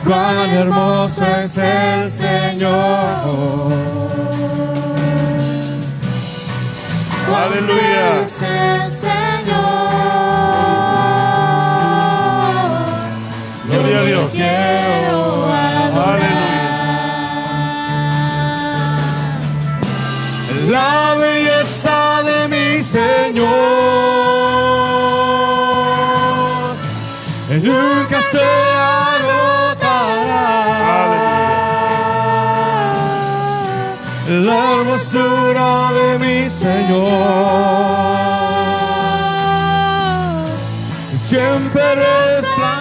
cuán hermoso es el Señor. Aleluya. Es el Señor. Gloria a Dios. Quiero adorar. La belleza de mi Señor nunca se agotará. La hermosura de mi Señor siempre resplandecerá.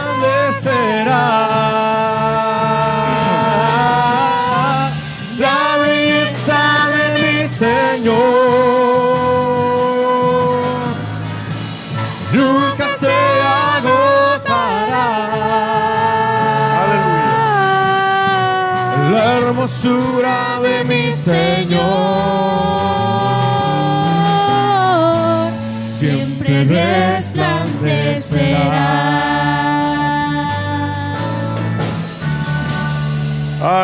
La belleza de mi Señor nunca se agotará. La hermosura de mi Señor siempre resplandecerá.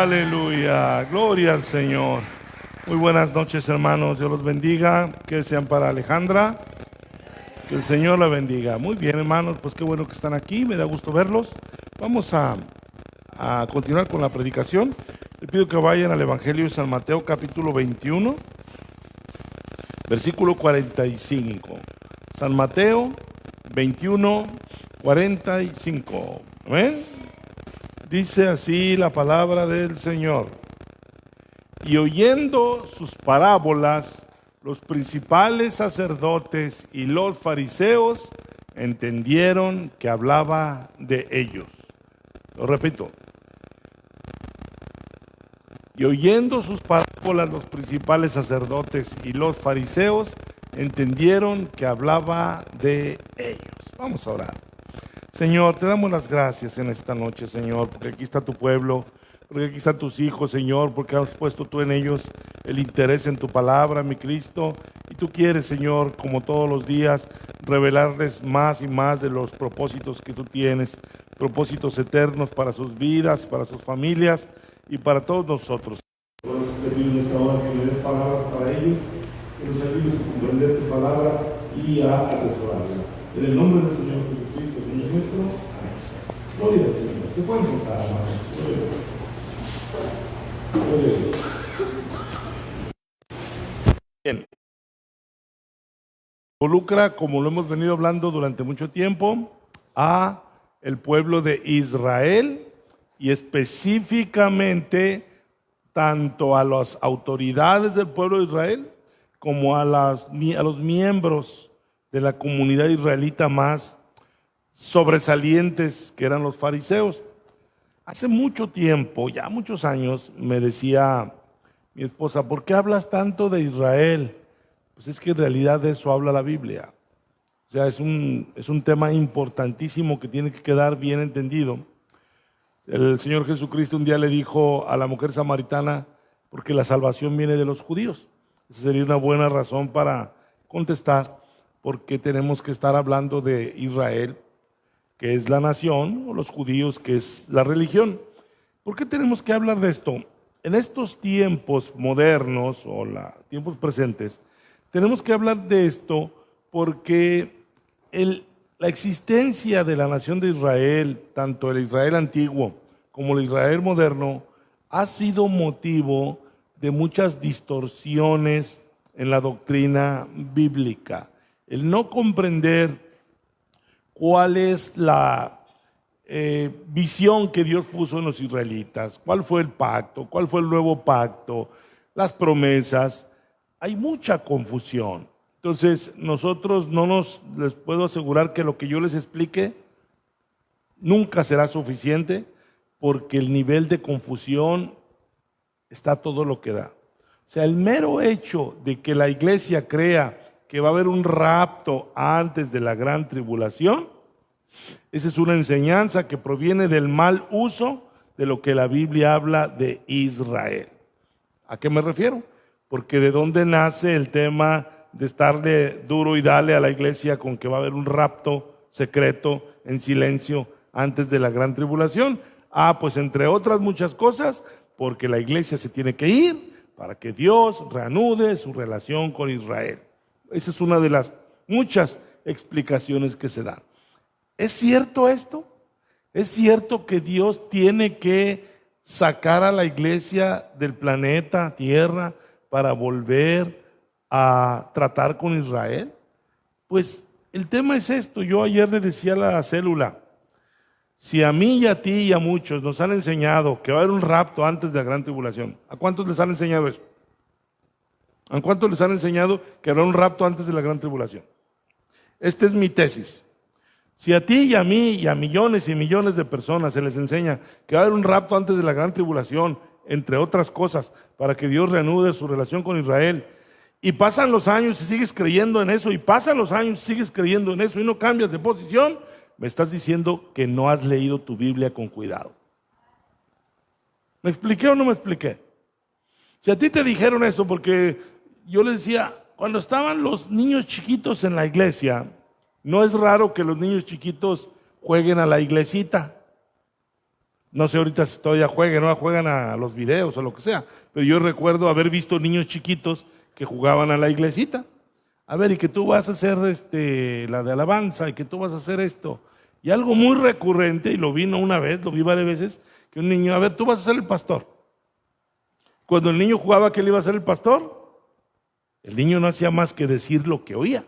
Aleluya, gloria al Señor. Muy buenas noches, hermanos, Dios los bendiga. Que sean para Alejandra, que el Señor la bendiga. Muy bien, hermanos, pues qué bueno que están aquí, me da gusto verlos. Vamos a continuar con la predicación. Les pido que vayan al Evangelio de San Mateo, capítulo 21, versículo 45. San Mateo 21, 45. ¿Amén? Dice así la palabra del Señor. Y oyendo sus parábolas, los principales sacerdotes y los fariseos entendieron que hablaba de ellos. Lo repito. Y oyendo sus parábolas, los principales sacerdotes y los fariseos entendieron que hablaba de ellos. Vamos a orar. Señor, te damos las gracias en esta noche, Señor, porque aquí está tu pueblo, porque aquí están tus hijos, Señor, porque has puesto tú en ellos el interés en tu palabra, mi Cristo, y tú quieres, Señor, como todos los días, revelarles más y más de los propósitos que tú tienes, propósitos eternos para sus vidas, para sus familias y para todos nosotros. Por eso te pido en esta hora que me des palabras para ellos, que nos ayudes a comprender tu palabra y a atesorarla. En el nombre del Señor Jesucristo, Señor nuestro. Amén. Gloria al Señor. Se pueden sentar, hermanos. Gloria a Dios. Bien. Involucra, como lo hemos venido hablando durante mucho tiempo, a el pueblo de Israel y específicamente tanto a las autoridades del pueblo de Israel como a los miembros de la comunidad israelita más sobresalientes, que eran los fariseos. Hace mucho tiempo, ya muchos años, me decía mi esposa, ¿por qué hablas tanto de Israel? Pues es que en realidad de eso habla la Biblia. O sea, es un tema importantísimo que tiene que quedar bien entendido. El Señor Jesucristo un día le dijo a la mujer samaritana, porque la salvación viene de los judíos. Esa sería una buena razón para contestar, porque tenemos que estar hablando de Israel, que es la nación, o los judíos, que es la religión. ¿Por qué tenemos que hablar de esto? En estos tiempos modernos, o tiempos presentes, tenemos que hablar de esto porque la existencia de la nación de Israel, tanto el Israel antiguo como el Israel moderno, ha sido motivo de muchas distorsiones en la doctrina bíblica. El no comprender cuál es la visión que Dios puso en los israelitas, cuál fue el pacto, cuál fue el nuevo pacto, las promesas, hay mucha confusión. Entonces, nosotros les puedo asegurar que lo que yo les explique nunca será suficiente, porque el nivel de confusión está todo lo que da. O sea, el mero hecho de que la iglesia crea que va a haber un rapto antes de la gran tribulación, esa es una enseñanza que proviene del mal uso de lo que la Biblia habla de Israel. ¿A qué me refiero? Porque de dónde nace el tema de estarle duro y dale a la iglesia con que va a haber un rapto secreto en silencio antes de la gran tribulación. Pues entre otras muchas cosas, porque la iglesia se tiene que ir para que Dios reanude su relación con Israel. Esa es una de las muchas explicaciones que se dan. ¿Es cierto esto? ¿Es cierto que Dios tiene que sacar a la iglesia del planeta Tierra para volver a tratar con Israel? Pues el tema es esto. Yo ayer le decía a la célula, si a mí y a ti y a muchos nos han enseñado que va a haber un rapto antes de la gran tribulación, ¿a cuántos les han enseñado eso? ¿A cuántos les han enseñado que habrá un rapto antes de la gran tribulación? Esta es mi tesis. Si a ti y a mí y a millones y millones de personas se les enseña que va a haber un rapto antes de la gran tribulación, entre otras cosas, para que Dios reanude su relación con Israel, y pasan los años y sigues creyendo en eso, y pasan los años y sigues creyendo en eso, y no cambias de posición, me estás diciendo que no has leído tu Biblia con cuidado. ¿Me expliqué o no me expliqué? Si a ti te dijeron eso, porque yo les decía, cuando estaban los niños chiquitos en la iglesia, no es raro que los niños chiquitos jueguen a la iglesita. No sé ahorita si todavía juegan a los videos o lo que sea, pero yo recuerdo haber visto niños chiquitos que jugaban a la iglesita. A ver, y que tú vas a hacer la de alabanza, y que tú vas a hacer esto. Y algo muy recurrente, y lo vi no una vez, lo vi varias veces, que un niño, a ver, tú vas a ser el pastor. Cuando el niño jugaba que él iba a ser el pastor, el niño no hacía más que decir lo que oía.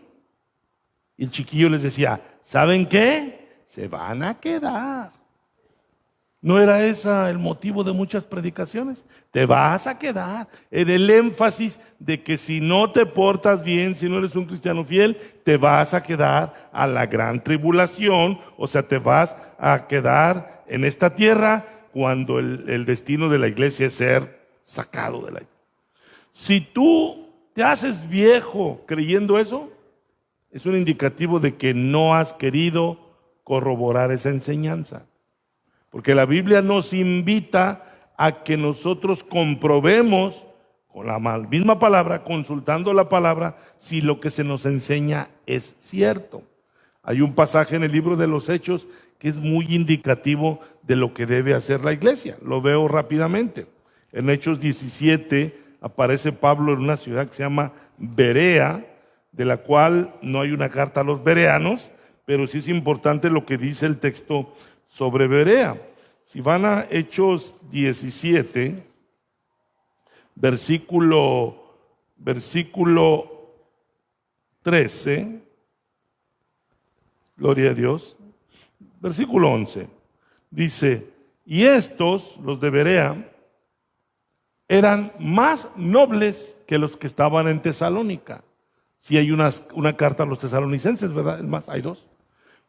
Y el chiquillo les decía, ¿saben qué? Se van a quedar. ¿No era ese el motivo de muchas predicaciones? Te vas a quedar. En el énfasis de que si no te portas bien, si no eres un cristiano fiel, te vas a quedar a la gran tribulación, o sea, te vas a quedar en esta tierra cuando el destino de la iglesia es ser sacado de la iglesia. Si tú te haces viejo creyendo eso, es un indicativo de que no has querido corroborar esa enseñanza. Porque la Biblia nos invita a que nosotros comprobemos con la misma palabra, consultando la palabra, si lo que se nos enseña es cierto. Hay un pasaje en el libro de los Hechos que es muy indicativo de lo que debe hacer la iglesia. Lo veo rápidamente. En Hechos 17 aparece Pablo en una ciudad que se llama Berea, de la cual no hay una carta a los bereanos, pero sí es importante lo que dice el texto sobre Berea. Si van a Hechos 17, versículo 13, gloria a Dios, versículo 11, dice, y estos, los de Berea, eran más nobles que los que estaban en Tesalónica. Si hay una carta a los tesalonicenses, ¿verdad? Es más, hay dos.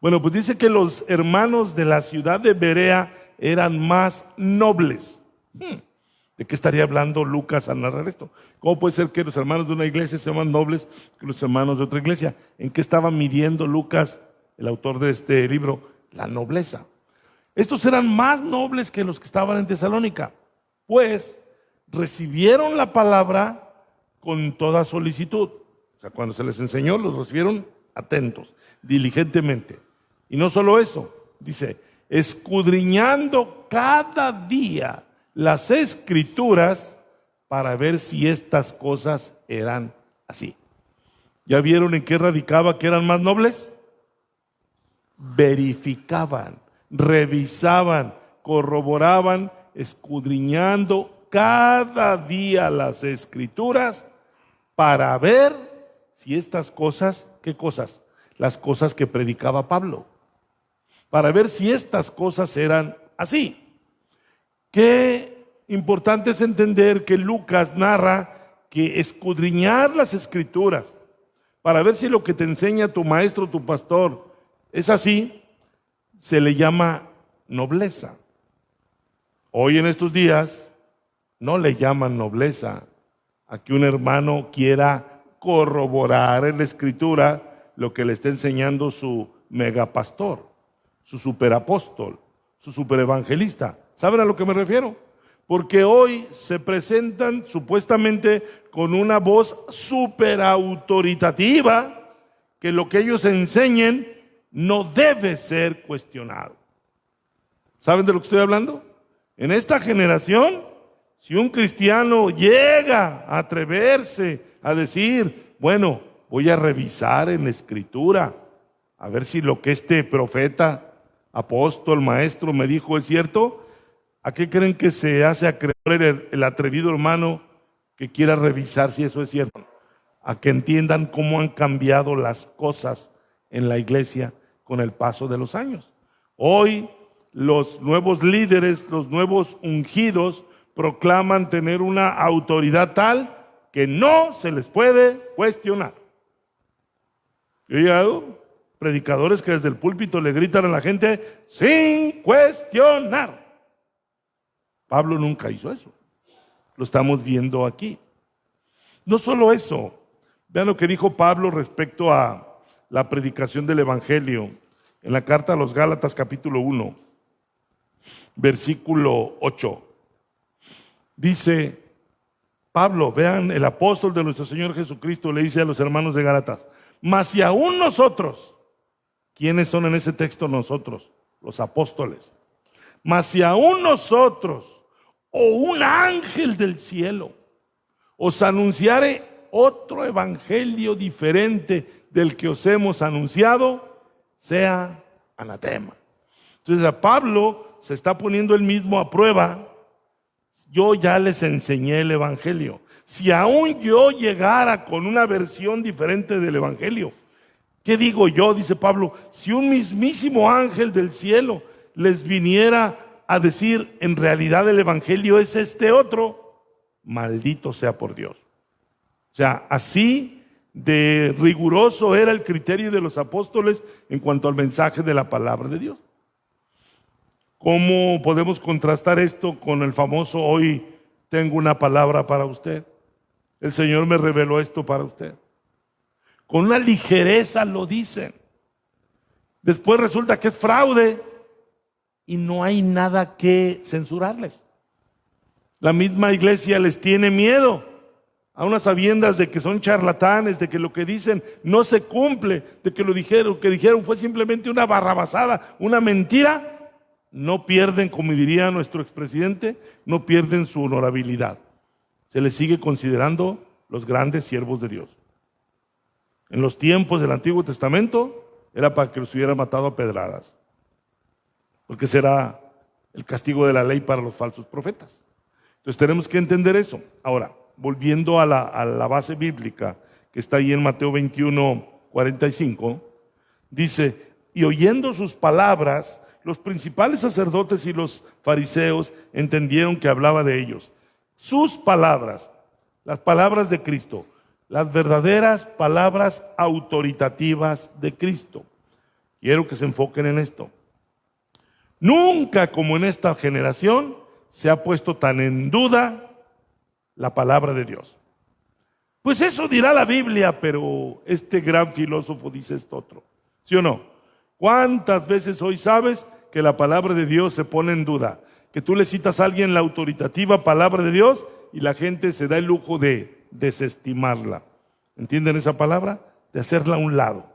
Bueno, pues dice que los hermanos de la ciudad de Berea eran más nobles. ¿De qué estaría hablando Lucas al narrar esto? ¿Cómo puede ser que los hermanos de una iglesia sean más nobles que los hermanos de otra iglesia? ¿En qué estaba midiendo Lucas, el autor de este libro? La nobleza. Estos eran más nobles que los que estaban en Tesalónica, pues recibieron la palabra con toda solicitud. O sea, cuando se les enseñó, los recibieron atentos, diligentemente. Y no solo eso, dice, escudriñando cada día las escrituras para ver si estas cosas eran así. ¿Ya vieron en qué radicaba que eran más nobles? Verificaban, revisaban, corroboraban, escudriñando cada día las escrituras para ver si estas cosas, ¿qué cosas? Las cosas que predicaba Pablo. Para ver si estas cosas eran así. Qué importante es entender que Lucas narra que escudriñar las escrituras para ver si lo que te enseña tu maestro, tu pastor, es así, se le llama nobleza. Hoy en estos días no le llaman nobleza a que un hermano quiera corroborar en la escritura lo que le está enseñando su megapastor, su superapóstol, su superevangelista. ¿Saben a lo que me refiero? Porque hoy se presentan supuestamente con una voz superautoritativa que lo que ellos enseñen no debe ser cuestionado. ¿Saben de lo que estoy hablando? En esta generación, si un cristiano llega a atreverse a decir, bueno, voy a revisar en la Escritura, a ver si lo que este profeta, apóstol, maestro me dijo es cierto, ¿a qué creen que se hace acreedor el atrevido hermano que quiera revisar si eso es cierto? A que entiendan cómo han cambiado las cosas en la iglesia con el paso de los años. Hoy los nuevos líderes, los nuevos ungidos, proclaman tener una autoridad tal que no se les puede cuestionar. Yo he llegado predicadores que desde el púlpito le gritan a la gente sin cuestionar. Pablo nunca hizo eso. Lo estamos viendo aquí. No solo eso, vean lo que dijo Pablo respecto a la predicación del Evangelio en la carta a los Gálatas capítulo 1, versículo 8. Dice Pablo, vean, el apóstol de nuestro Señor Jesucristo le dice a los hermanos de Gálatas, mas si aún nosotros, ¿quiénes son en ese texto nosotros? Los apóstoles. Mas si aún nosotros o un ángel del cielo os anunciare otro evangelio diferente del que os hemos anunciado, sea anatema. Entonces a Pablo se está poniendo él mismo a prueba. Yo ya les enseñé el evangelio. Si aún yo llegara con una versión diferente del evangelio, ¿qué digo yo? Dice Pablo, si un mismísimo ángel del cielo les viniera a decir, en realidad el evangelio es este otro, maldito sea por Dios. O sea, así de riguroso era el criterio de los apóstoles en cuanto al mensaje de la palabra de Dios. ¿Cómo podemos contrastar esto con el famoso hoy tengo una palabra para usted? El Señor me reveló esto para usted. Con una ligereza lo dicen. Después resulta que es fraude y no hay nada que censurarles. La misma iglesia les tiene miedo, a unas sabiendas de que son charlatanes, de que lo que dicen no se cumple, de que lo que dijeron fue simplemente una barrabasada, una mentira. No pierden, como diría nuestro expresidente, no pierden su honorabilidad. Se les sigue considerando los grandes siervos de Dios. En los tiempos del Antiguo Testamento era para que los hubieran matado a pedradas, porque será el castigo de la ley para los falsos profetas. Entonces tenemos que entender eso. Ahora, volviendo a la base bíblica que está ahí en Mateo 21, 45, dice, y oyendo sus palabras, los principales sacerdotes y los fariseos entendieron que hablaba de ellos. Sus palabras, las palabras de Cristo, las verdaderas palabras autoritativas de Cristo. Quiero que se enfoquen en esto. Nunca como en esta generación se ha puesto tan en duda la palabra de Dios. Pues eso dirá la Biblia, pero este gran filósofo dice esto otro. ¿Sí o no? ¿Cuántas veces hoy sabes que la palabra de Dios se pone en duda? Que tú le citas a alguien la autoritativa palabra de Dios y la gente se da el lujo de desestimarla. ¿Entienden esa palabra? De hacerla a un lado.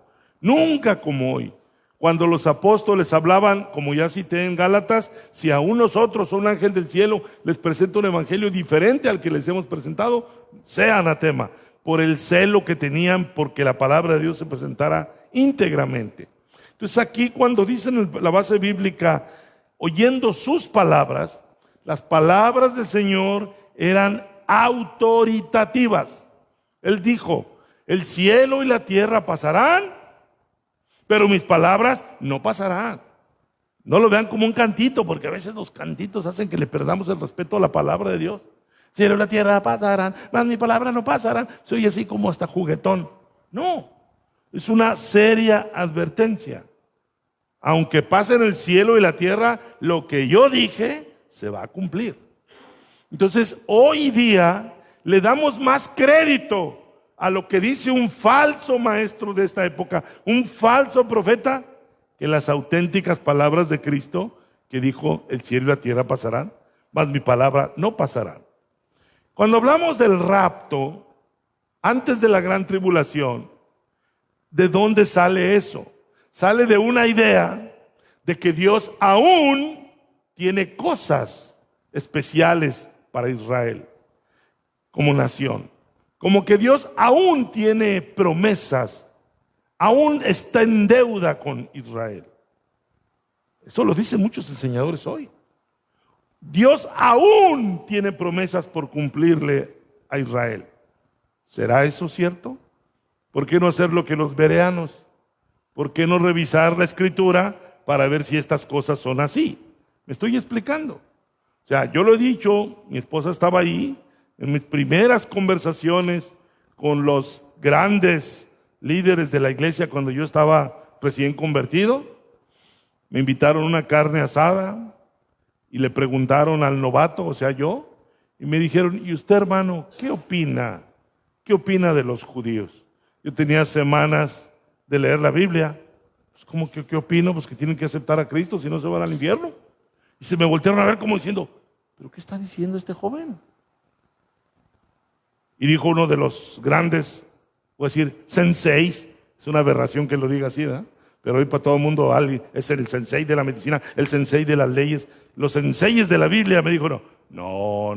Nunca como hoy. Cuando los apóstoles hablaban, como ya cité en Gálatas, si aún nosotros o un ángel del cielo les presenta un evangelio diferente al que les hemos presentado, sea anatema, por el celo que tenían porque la palabra de Dios se presentara íntegramente. Entonces aquí cuando dicen en la base bíblica, oyendo sus palabras, las palabras del Señor eran autoritativas. Él dijo, el cielo y la tierra pasarán, pero mis palabras no pasarán. No lo vean como un cantito, porque a veces los cantitos hacen que le perdamos el respeto a la palabra de Dios. Cielo y la tierra pasarán, mas mis palabras no pasarán. Soy así como hasta juguetón. No, es una seria advertencia. Aunque pase en el cielo y la tierra, lo que yo dije se va a cumplir. Entonces, hoy día le damos más crédito a lo que dice un falso maestro de esta época, un falso profeta, que las auténticas palabras de Cristo, que dijo, el cielo y la tierra pasarán, mas mi palabra no pasará. Cuando hablamos del rapto, antes de la gran tribulación, ¿de dónde sale eso? Sale de una idea de que Dios aún tiene cosas especiales para Israel como nación. Como que Dios aún tiene promesas, aún está en deuda con Israel. Eso lo dicen muchos enseñadores hoy. Dios aún tiene promesas por cumplirle a Israel. ¿Será eso cierto? ¿Por qué no hacer lo que los bereanos? ¿Por qué no revisar la Escritura para ver si estas cosas son así? Me estoy explicando. O sea, yo lo he dicho, mi esposa estaba ahí, en mis primeras conversaciones con los grandes líderes de la iglesia cuando yo estaba recién convertido. Me invitaron a una carne asada y le preguntaron al novato, o sea yo, y me dijeron, ¿y usted, hermano, qué opina? ¿Qué opina de los judíos? Yo tenía semanas de leer la Biblia. Pues, ¿cómo que qué opino? Pues que tienen que aceptar a Cristo, si no se van al infierno. Y se me voltearon a ver como diciendo, ¿pero qué está diciendo este joven? Y dijo uno de los grandes, voy a decir, senseis, es una aberración que lo diga así, ¿verdad? Pero hoy para todo el mundo es el sensei de la medicina, el sensei de las leyes, los senseis de la Biblia. Me dijo, no,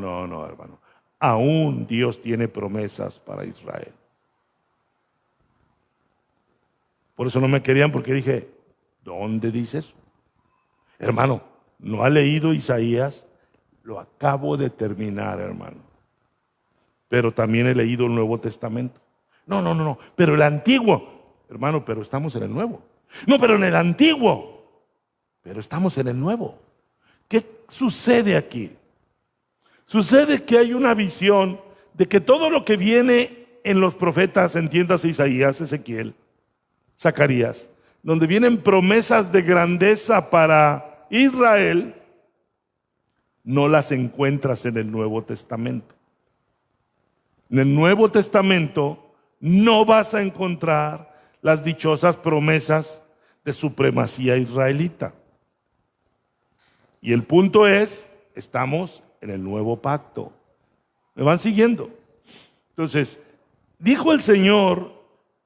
hermano, aún Dios tiene promesas para Israel. Por eso no me querían, porque dije, ¿dónde dice eso? Hermano, ¿no ha leído Isaías? Lo acabo de terminar, hermano. Pero también he leído el Nuevo Testamento. No, pero el Antiguo. Hermano, pero estamos en el Nuevo. No, pero en el Antiguo. Pero estamos en el Nuevo. ¿Qué sucede aquí? Sucede que hay una visión de que todo lo que viene en los profetas, entiéndase Isaías, Ezequiel, Zacarías, donde vienen promesas de grandeza para Israel, no las encuentras en el Nuevo Testamento. En el Nuevo Testamento no vas a encontrar las dichosas promesas de supremacía israelita. Y el punto es, estamos en el nuevo pacto. ¿Me van siguiendo? Entonces, dijo el Señor,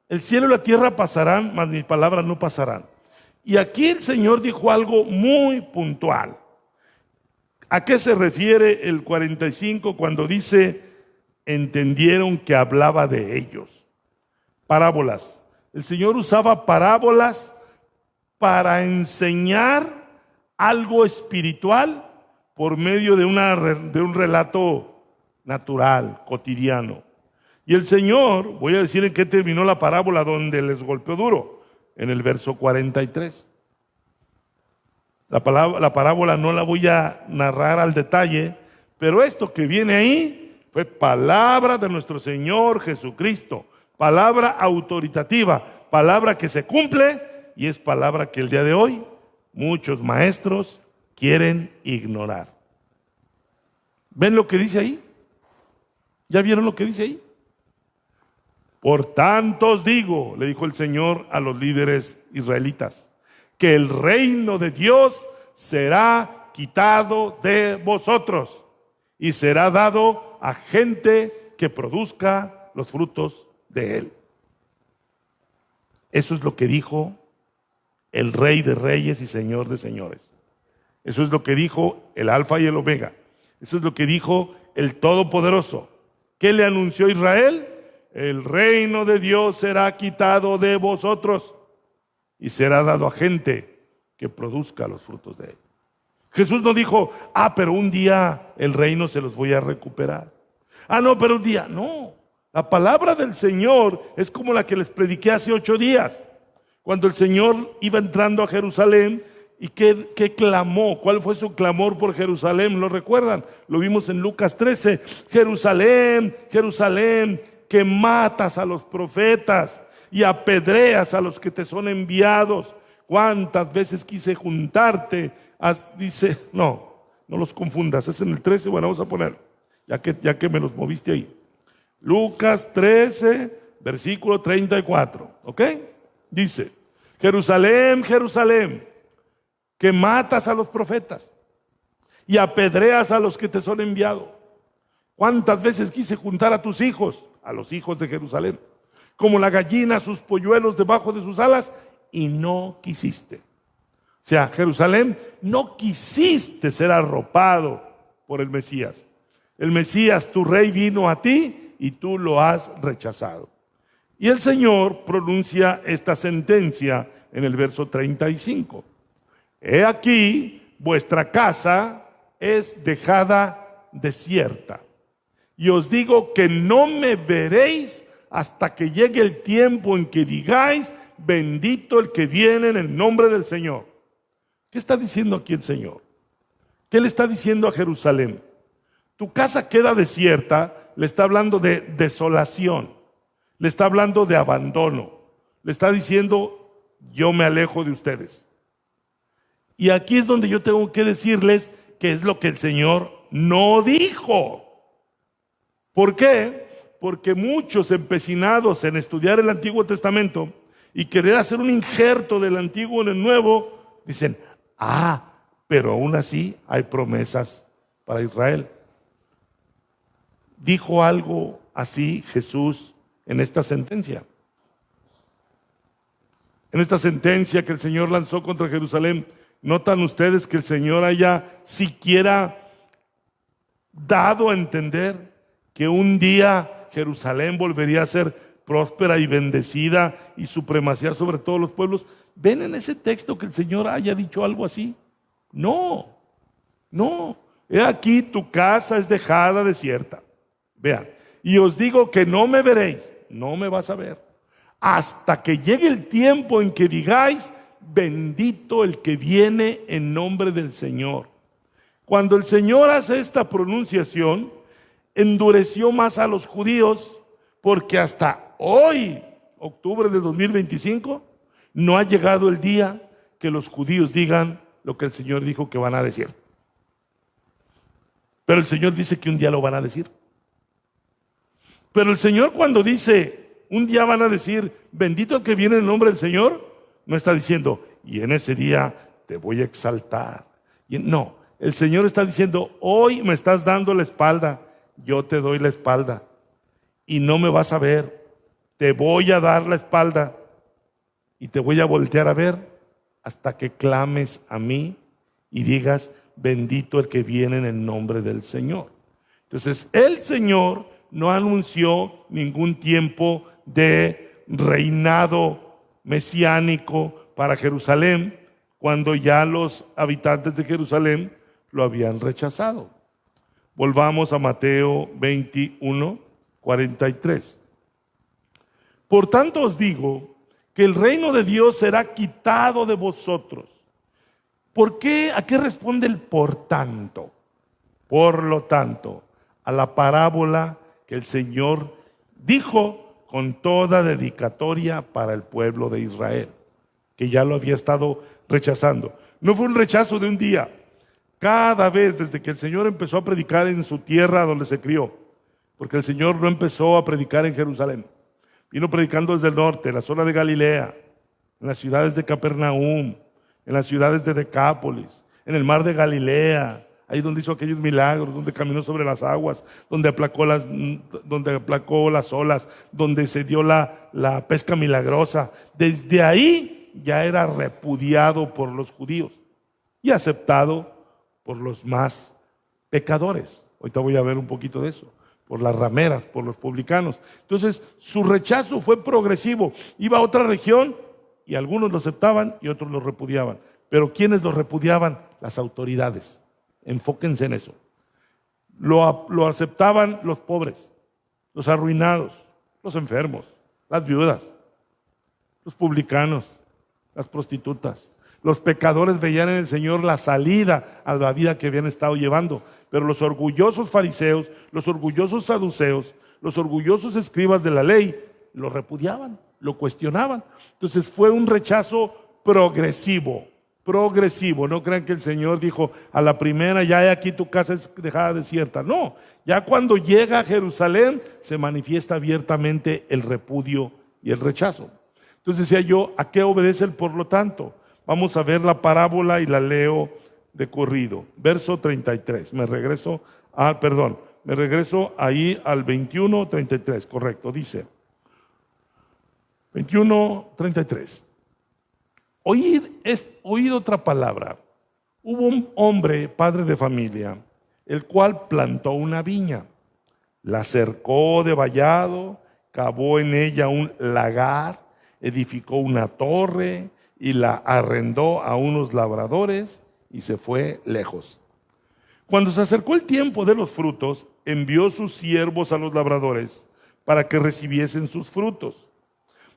el cielo y la tierra pasarán, mas mis palabras no pasarán. Y aquí el Señor dijo algo muy puntual. ¿A qué se refiere el 45 cuando dice, entendieron que hablaba de ellos? Parábolas. El Señor usaba parábolas para enseñar algo espiritual por medio de un relato natural, cotidiano. Y el Señor, voy a decir en qué terminó la parábola donde les golpeó duro, en el verso 43. La parábola no la voy a narrar al detalle, pero esto que viene ahí fue palabra de nuestro Señor Jesucristo, palabra autoritativa, palabra que se cumple y es palabra que el día de hoy muchos maestros quieren ignorar. ¿Ven lo que dice ahí? ¿Ya vieron lo que dice ahí? Por tanto os digo, le dijo el Señor a los líderes israelitas, que el reino de Dios será quitado de vosotros y será dado a gente que produzca los frutos de él. Eso es lo que dijo el Rey de Reyes y Señor de Señores. Eso es lo que dijo el Alfa y el Omega. Eso es lo que dijo el Todopoderoso. ¿Qué le anunció Israel? El reino de Dios será quitado de vosotros y será dado a gente que produzca los frutos de él. Jesús no dijo, pero un día el reino se los voy a recuperar. No, pero un día, no. La palabra del Señor es como la que les prediqué hace 8 días. Cuando el Señor iba entrando a Jerusalén, ¿y qué clamó? ¿Cuál fue su clamor por Jerusalén? ¿Lo recuerdan? Lo vimos en Lucas 13. Jerusalén, Jerusalén, que matas a los profetas y apedreas a los que te son enviados. ¿Cuántas veces quise juntarte? Dice, no los confundas, es en el 13, bueno, vamos a poner, ya que me los moviste ahí. Lucas 13, versículo 34, ¿ok? Dice, Jerusalén, Jerusalén, que matas a los profetas y apedreas a los que te son enviados. ¿Cuántas veces quise juntar a tus hijos, a los hijos de Jerusalén, como la gallina sus polluelos debajo de sus alas, y no quisiste? O sea, Jerusalén, no quisiste ser arropado por el Mesías. El Mesías, tu rey, vino a ti y tú lo has rechazado. Y el Señor pronuncia esta sentencia en el verso 35. He aquí, vuestra casa es dejada desierta. Y os digo que no me veréis hasta que llegue el tiempo en que digáis, bendito el que viene en el nombre del Señor. ¿Qué está diciendo aquí el Señor? ¿Qué le está diciendo a Jerusalén? Tu casa queda desierta, le está hablando de desolación, le está hablando de abandono, le está diciendo, yo me alejo de ustedes. Y aquí es donde yo tengo que decirles que es lo que el Señor no dijo. ¿Por qué? Porque muchos empecinados en estudiar el Antiguo Testamento y querer hacer un injerto del Antiguo en el Nuevo, dicen, pero aún así hay promesas para Israel. Dijo algo así Jesús en esta sentencia. En esta sentencia que el Señor lanzó contra Jerusalén, ¿notan ustedes que el Señor haya siquiera dado a entender que un día Jerusalén volvería a ser próspera y bendecida y supremaciar sobre todos los pueblos? ¿Ven en ese texto que el Señor haya dicho algo así? No. He aquí tu casa es dejada desierta. Vean, y os digo que no me veréis, no me vas a ver, hasta que llegue el tiempo en que digáis, bendito el que viene en nombre del Señor. Cuando el Señor hace esta pronunciación, endureció más a los judíos, porque hasta hoy, octubre de 2025, no ha llegado el día que los judíos digan lo que el Señor dijo que van a decir. Pero el Señor dice que un día lo van a decir. Pero el Señor, cuando dice, un día van a decir, bendito el que viene en el nombre del Señor, no está diciendo, y en ese día te voy a exaltar. No, el Señor está diciendo, hoy me estás dando la espalda, yo te doy la espalda y no me vas a ver. Te voy a dar la espalda y te voy a voltear a ver hasta que clames a mí y digas, bendito el que viene en el nombre del Señor. Entonces, el Señor no anunció ningún tiempo de reinado mesiánico para Jerusalén, cuando ya los habitantes de Jerusalén lo habían rechazado. Volvamos a Mateo 21, 43. Por tanto os digo que el reino de Dios será quitado de vosotros. ¿Por qué? ¿A qué responde el por tanto? Por lo tanto, a la parábola que el Señor dijo con toda dedicatoria para el pueblo de Israel, que ya lo había estado rechazando. No fue un rechazo de un día. Cada vez desde que el Señor empezó a predicar en su tierra donde se crió, porque el Señor no empezó a predicar en Jerusalén, vino predicando desde el norte, en la zona de Galilea, en las ciudades de Capernaum, en las ciudades de Decápolis, en el mar de Galilea, ahí donde hizo aquellos milagros, donde caminó sobre las aguas, donde aplacó las olas, donde se dio la pesca milagrosa. Desde ahí ya era repudiado por los judíos y aceptado por los más pecadores. Ahorita voy a ver un poquito de eso. Por las rameras, por los publicanos. Entonces, su rechazo fue progresivo. Iba a otra región y algunos lo aceptaban y otros lo repudiaban. Pero ¿quiénes lo repudiaban? Las autoridades. Enfóquense en eso. Lo aceptaban los pobres, los arruinados, los enfermos, las viudas, los publicanos, las prostitutas. Los pecadores veían en el Señor la salida a la vida que habían estado llevando. Pero los orgullosos fariseos, los orgullosos saduceos, los orgullosos escribas de la ley, lo repudiaban, lo cuestionaban. Entonces fue un rechazo progresivo. No crean que el Señor dijo, a la primera, ya aquí tu casa es dejada desierta. No, ya cuando llega a Jerusalén, se manifiesta abiertamente el repudio y el rechazo. Entonces decía yo, ¿a qué obedece el por lo tanto? Vamos a ver la parábola y la leo de corrido. Verso 33. Me regreso ahí al 21:33, correcto. Dice 21:33. Oíd otra palabra. Hubo un hombre, padre de familia, el cual plantó una viña, la cercó de vallado, cavó en ella un lagar, edificó una torre y la arrendó a unos labradores y se fue lejos. Cuando se acercó el tiempo de los frutos, envió sus siervos a los labradores para que recibiesen sus frutos.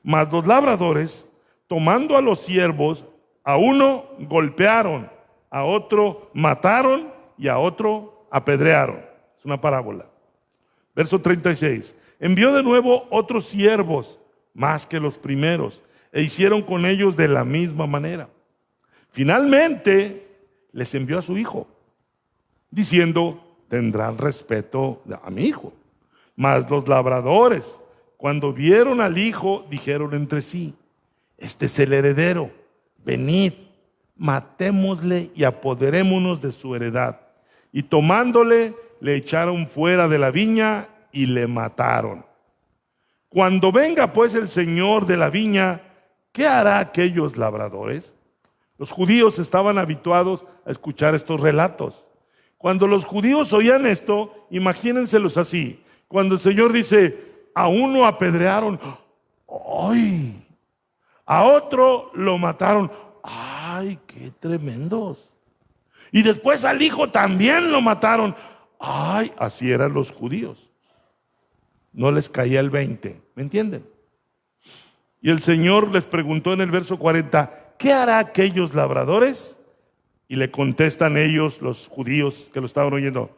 Mas los labradores, tomando a los siervos, a uno golpearon, a otro mataron y a otro apedrearon. Es una parábola. Verso 36. Envió de nuevo otros siervos, más que los primeros, e hicieron con ellos de la misma manera. Finalmente, les envió a su hijo, diciendo: tendrán respeto a mi hijo. Mas los labradores, cuando vieron al hijo, dijeron entre sí: este es el heredero, venid, matémosle y apoderémonos de su heredad. Y tomándole, le echaron fuera de la viña y le mataron. Cuando venga pues el señor de la viña, ¿qué hará aquellos labradores? Los judíos estaban habituados a escuchar estos relatos. Cuando los judíos oían esto, imagínenselos así. Cuando el Señor dice: a uno apedrearon, ¡ay! A otro lo mataron, ¡ay, qué tremendos! Y después al hijo también lo mataron, ¡ay! Así eran los judíos. No les caía el 20, ¿me entienden? Y el Señor les preguntó en el verso 40, ¿qué hará aquellos labradores? Y le contestan ellos, los judíos que lo estaban oyendo: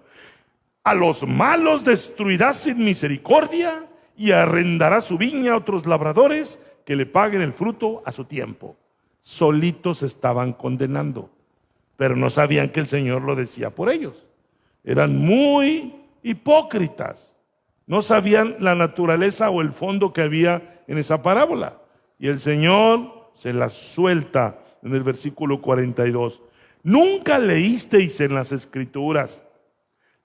a los malos destruirá sin misericordia y arrendará su viña a otros labradores que le paguen el fruto a su tiempo. Solitos estaban condenando, pero no sabían que el Señor lo decía por ellos. Eran muy hipócritas. No sabían la naturaleza o el fondo que había en esa parábola. Y el Señor se la suelta en el versículo 42. ¿Nunca leísteis en las Escrituras: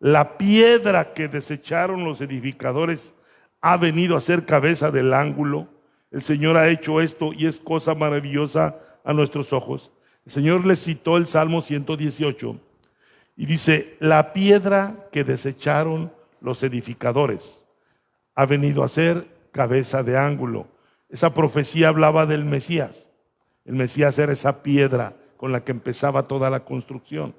la piedra que desecharon los edificadores ha venido a ser cabeza del ángulo? El Señor ha hecho esto y es cosa maravillosa a nuestros ojos. El Señor les citó el Salmo 118 y dice: la piedra que desecharon los edificadores ha venido a ser cabeza de ángulo. Esa profecía hablaba del Mesías. El Mesías era esa piedra con la que empezaba toda la construcción.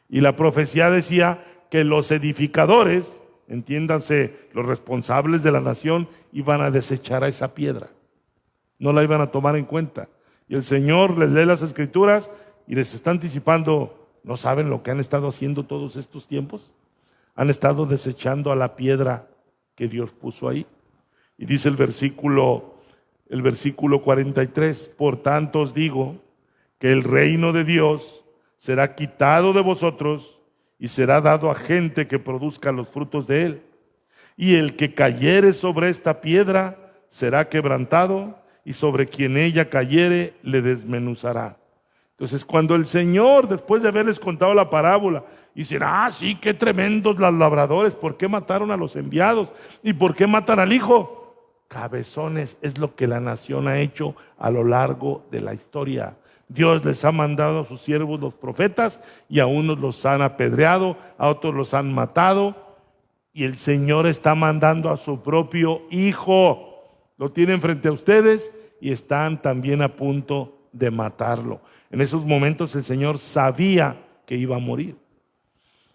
Y la profecía decía que los edificadores, entiéndanse, los responsables de la nación, iban a desechar a esa piedra. No la iban a tomar en cuenta. Y el Señor les lee las Escrituras y les está anticipando: ¿no saben lo que han estado haciendo todos estos tiempos? Han estado desechando a la piedra que Dios puso ahí. Y dice el versículo 43, por tanto os digo que el reino de Dios será quitado de vosotros y será dado a gente que produzca los frutos de él. Y el que cayere sobre esta piedra será quebrantado, y sobre quien ella cayere le desmenuzará. Entonces, cuando el Señor, después de haberles contado la parábola, dicen: ah, sí, qué tremendos los labradores, ¿por qué mataron a los enviados? ¿Y por qué matan al hijo? Cabezones, es lo que la nación ha hecho a lo largo de la historia. Dios les ha mandado a sus siervos los profetas, y a unos los han apedreado, a otros los han matado, y el Señor está mandando a su propio hijo. Lo tienen frente a ustedes y están también a punto de matarlo. En esos momentos el Señor sabía que iba a morir.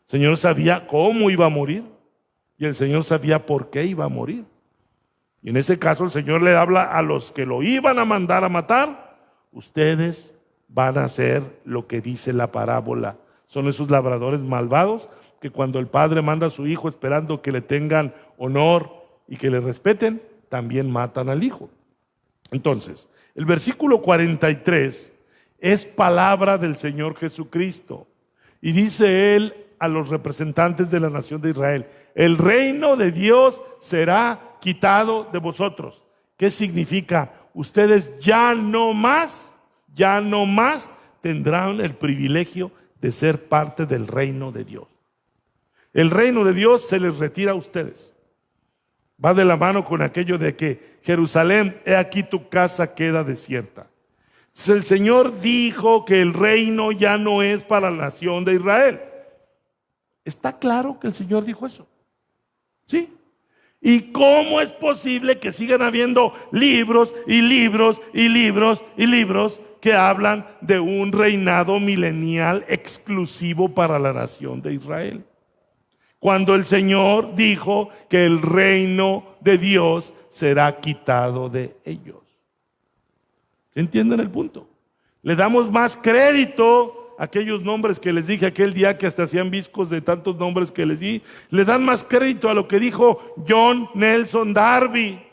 El Señor sabía cómo iba a morir, y el Señor sabía por qué iba a morir. Y en ese caso el Señor le habla a los que lo iban a mandar a matar: ustedes van a hacer lo que dice la parábola. Son esos labradores malvados que cuando el padre manda a su hijo esperando que le tengan honor y que le respeten, también matan al hijo. Entonces, el versículo 43 es palabra del Señor Jesucristo. Y dice él a los representantes de la nación de Israel: el reino de Dios será quitado de vosotros. ¿Qué significa? Ustedes ya no más tendrán el privilegio de ser parte del reino de Dios. El reino de Dios se les retira a ustedes. Va de la mano con aquello de que: Jerusalén, he aquí tu casa queda desierta. El Señor dijo que el reino ya no es para la nación de Israel. ¿Está claro que el Señor dijo eso? ¿Sí? ¿Y cómo es posible que sigan habiendo libros y libros y libros y libros que hablan de un reinado milenial exclusivo para la nación de Israel? Cuando el Señor dijo que el reino de Dios será quitado de ellos. ¿Entienden el punto? Le damos más crédito a aquellos nombres que les dije aquel día, que hasta hacían viscos de tantos nombres que les di. Le dan más crédito a lo que dijo John Nelson Darby,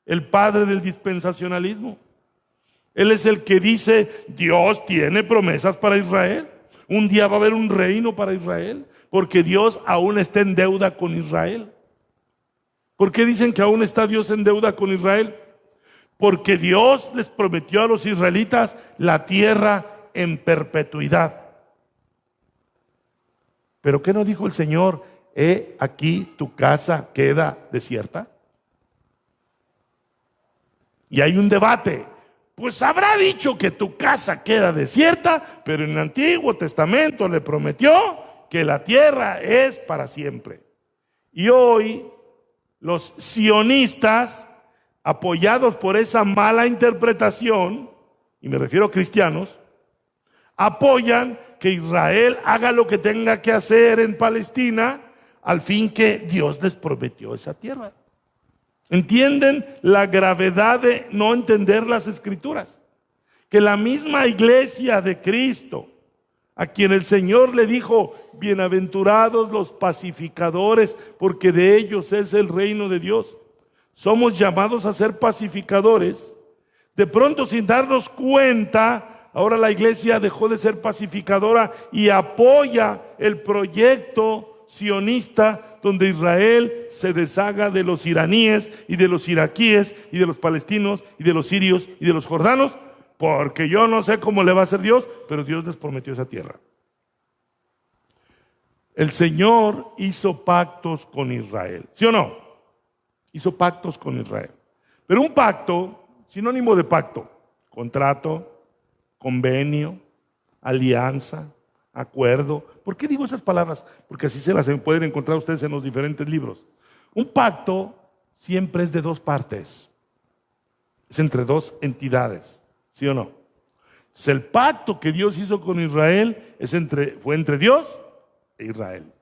el padre del dispensacionalismo. Él es el que dice: Dios tiene promesas para Israel. Un día va a haber un reino para Israel, porque Dios aún está en deuda con Israel. ¿Por qué dicen que aún está Dios en deuda con Israel? Porque Dios les prometió a los israelitas la tierra en perpetuidad. ¿Pero qué no dijo el Señor? Aquí tu casa queda desierta. Y hay un debate. Pues habrá dicho que tu casa queda desierta, pero en el Antiguo Testamento le prometió que la tierra es para siempre. Y hoy los sionistas, apoyados por esa mala interpretación, y me refiero a cristianos, apoyan que Israel haga lo que tenga que hacer en Palestina, al fin que Dios les prometió esa tierra. ¿Entienden la gravedad de no entender las Escrituras? Que la misma iglesia de Cristo, a quien el Señor le dijo: bienaventurados los pacificadores, porque de ellos es el reino de Dios. Somos llamados a ser pacificadores. De pronto, sin darnos cuenta, ahora la iglesia dejó de ser pacificadora y apoya el proyecto sionista, donde Israel se deshaga de los iraníes y de los iraquíes y de los palestinos y de los sirios y de los jordanos, porque yo no sé cómo le va a hacer Dios, pero Dios les prometió esa tierra. El Señor hizo pactos con Israel, ¿sí o no? Hizo pactos con Israel. Pero un pacto, sinónimo de pacto: contrato, convenio, alianza, acuerdo. ¿Por qué digo esas palabras? Porque así se las pueden encontrar ustedes en los diferentes libros. Un pacto siempre es de dos partes. Es entre dos entidades, ¿sí o no? Entonces, el pacto que Dios hizo con Israel fue entre Dios e Israel.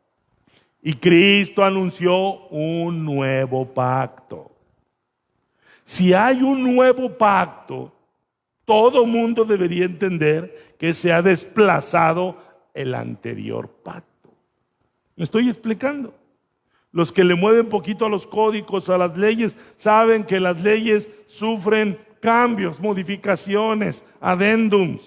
Y Cristo anunció un nuevo pacto. Si hay un nuevo pacto, todo mundo debería entender que se ha desplazado el anterior pacto. ¿Me estoy explicando? Los que le mueven poquito a los códigos, a las leyes, saben que las leyes sufren cambios, modificaciones, adendums.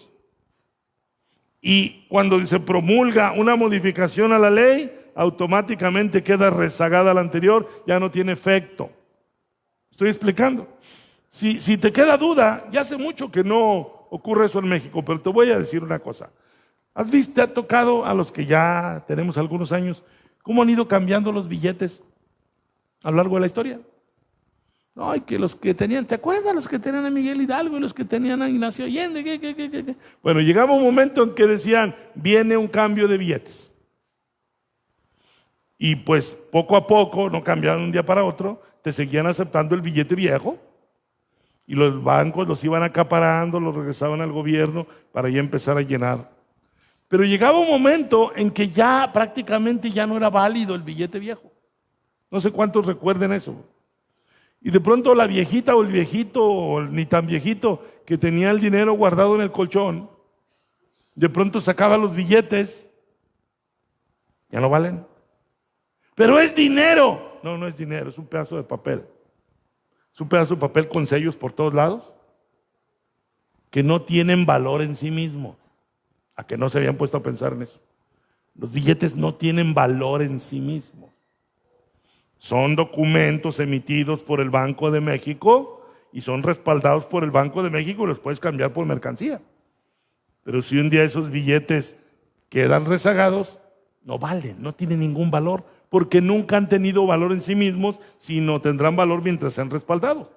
Y cuando se promulga una modificación a la ley, automáticamente queda rezagada la anterior, ya no tiene efecto. ¿Estoy explicando? Si te queda duda, ya hace mucho que no ocurre eso en México, pero te voy a decir una cosa. ¿Has visto, te ha tocado a los que ya tenemos algunos años, cómo han ido cambiando los billetes a lo largo de la historia? Ay, que los que tenían, ¿te acuerdas? Los que tenían a Miguel Hidalgo y los que tenían a Ignacio Allende. ¿Qué? Bueno, llegaba un momento en que decían: viene un cambio de billetes. Y pues poco a poco, no cambiaban de un día para otro, te seguían aceptando el billete viejo. Y los bancos los iban acaparando, los regresaban al gobierno para ya empezar a llenar. Pero llegaba un momento en que ya prácticamente ya no era válido el billete viejo. No sé cuántos recuerden eso. Y de pronto la viejita o el viejito, o ni tan viejito, que tenía el dinero guardado en el colchón, de pronto sacaba los billetes, ya no valen. Pero es dinero. No, no es dinero, es un pedazo de papel. Es un pedazo de papel con sellos por todos lados, que no tienen valor en sí mismos. ¿A que no se habían puesto a pensar en eso? Los billetes no tienen valor en sí mismos. Son documentos emitidos por el Banco de México y son respaldados por el Banco de México y los puedes cambiar por mercancía. Pero si un día esos billetes quedan rezagados, no valen, no tienen ningún valor, porque nunca han tenido valor en sí mismos, sino tendrán valor mientras sean respaldados.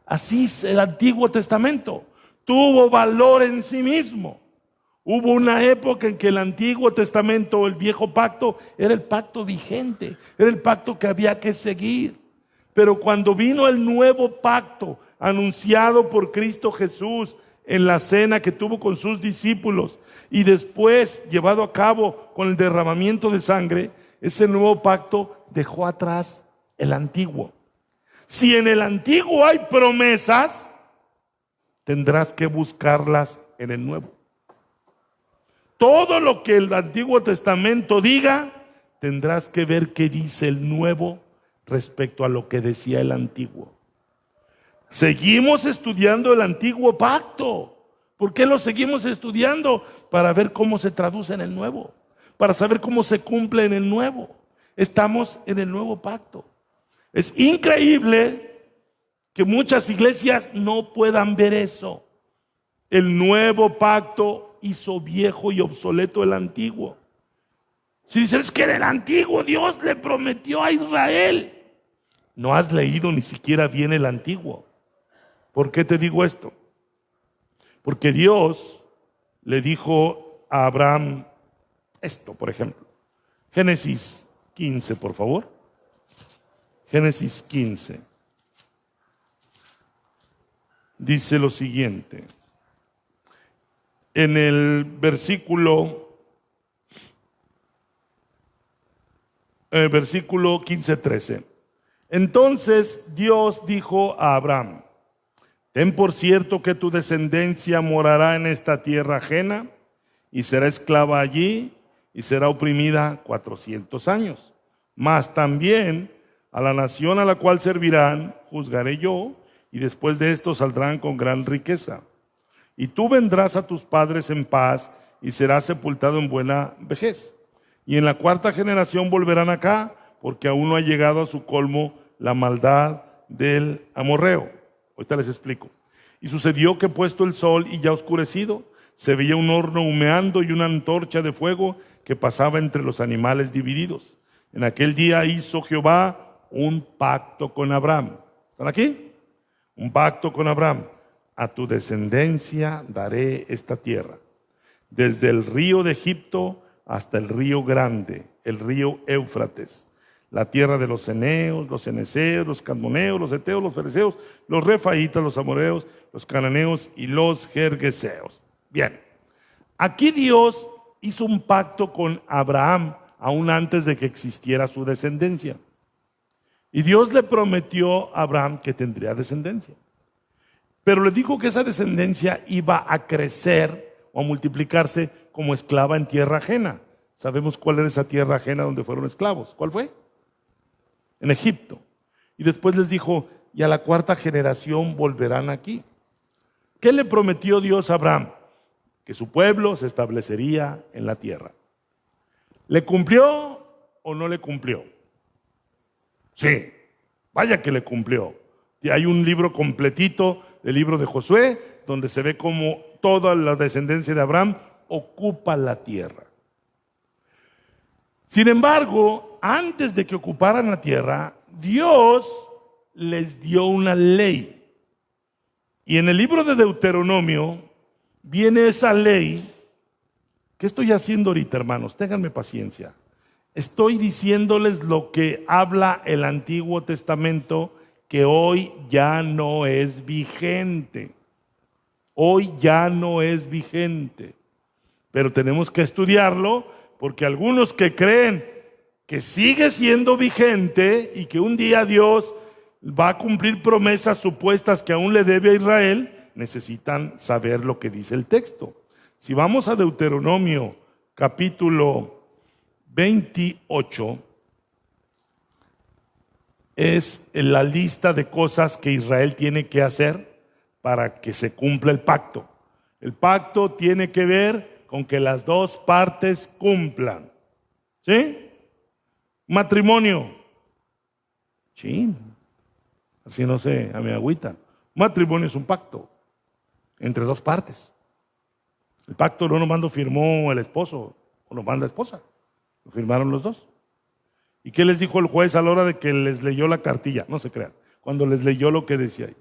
Así es el Antiguo Testamento. tuvo valor en sí mismo. Hubo una época en que el Antiguo Testamento, el Viejo Pacto, era el pacto vigente, era el pacto que había que seguir. Pero cuando vino el nuevo pacto anunciado por Cristo Jesús en la cena que tuvo con sus discípulos y después llevado a cabo con el derramamiento de sangre, ese nuevo pacto dejó atrás el antiguo. Si en el antiguo hay promesas, tendrás que buscarlas en el nuevo. Todo lo que el Antiguo Testamento diga, tendrás que ver qué dice el nuevo respecto a lo que decía el antiguo. Seguimos estudiando el antiguo pacto. ¿Por qué lo seguimos estudiando? Para ver cómo se traduce en el nuevo, para saber cómo se cumple en el nuevo. Estamos en el nuevo pacto. Es increíble que muchas iglesias no puedan ver eso. El nuevo pacto hizo viejo y obsoleto el antiguo. Si dices, es que en el antiguo Dios le prometió a Israel. No has leído ni siquiera bien el antiguo. ¿Por qué te digo esto? Porque Dios le dijo a Abraham esto, por ejemplo. Génesis 15, por favor. Génesis 15. Dice lo siguiente. En el versículo 15:13. Entonces Dios dijo a Abraham: ten por cierto que tu descendencia morará en esta tierra ajena y será esclava allí y será oprimida 400 años. Mas también a la nación a la cual servirán juzgaré yo, y después de esto saldrán con gran riqueza. Y tú vendrás a tus padres en paz y serás sepultado en buena vejez. Y en la cuarta generación volverán acá, porque aún no ha llegado a su colmo la maldad del amorreo. Ahorita les explico. Y sucedió que puesto el sol y ya oscurecido, se veía un horno humeando y una antorcha de fuego que pasaba entre los animales divididos. En aquel día hizo Jehová un pacto con Abraham. ¿Están aquí? Un pacto con Abraham. A tu descendencia daré esta tierra, desde el río de Egipto hasta el río grande, el río Éufrates, la tierra de los ceneos, los ceneseos, los cadmoneos, los heteos, los fereceos, los refaitas, los amoreos, los cananeos y los gergeseos. Bien, aquí Dios hizo un pacto con Abraham aún antes de que existiera su descendencia. Y Dios le prometió a Abraham que tendría descendencia. Pero le dijo que esa descendencia iba a crecer o a multiplicarse como esclava en tierra ajena. Sabemos cuál era esa tierra ajena donde fueron esclavos. ¿Cuál fue? En Egipto. Y después les dijo, y a la cuarta generación volverán aquí. ¿Qué le prometió Dios a Abraham? Que su pueblo se establecería en la tierra. ¿Le cumplió o no le cumplió? Sí, vaya que le cumplió. Y hay un libro completito, el libro de Josué, donde se ve cómo toda la descendencia de Abraham ocupa la tierra. Sin embargo, antes de que ocuparan la tierra, Dios les dio una ley. Y en el libro de Deuteronomio viene esa ley. ¿Qué estoy haciendo ahorita, hermanos? Ténganme paciencia. Estoy diciéndoles lo que habla el Antiguo Testamento, que hoy ya no es vigente. Hoy ya no es vigente. Pero tenemos que estudiarlo, porque algunos que creen que sigue siendo vigente y que un día Dios va a cumplir promesas supuestas que aún le debe a Israel, necesitan saber lo que dice el texto. Si vamos a Deuteronomio capítulo 28, es la lista de cosas que Israel tiene que hacer para que se cumpla el pacto. El pacto tiene que ver con que las dos partes cumplan. ¿Sí? Matrimonio. Sí. Así no sé, a mi agüita. Matrimonio es un pacto entre dos partes. El pacto no nomás lo firmó el esposo o lo manda la esposa. Lo firmaron los dos. ¿Y qué les dijo el juez a la hora de que les leyó la cartilla? No se crean. Cuando les leyó lo que decía ahí.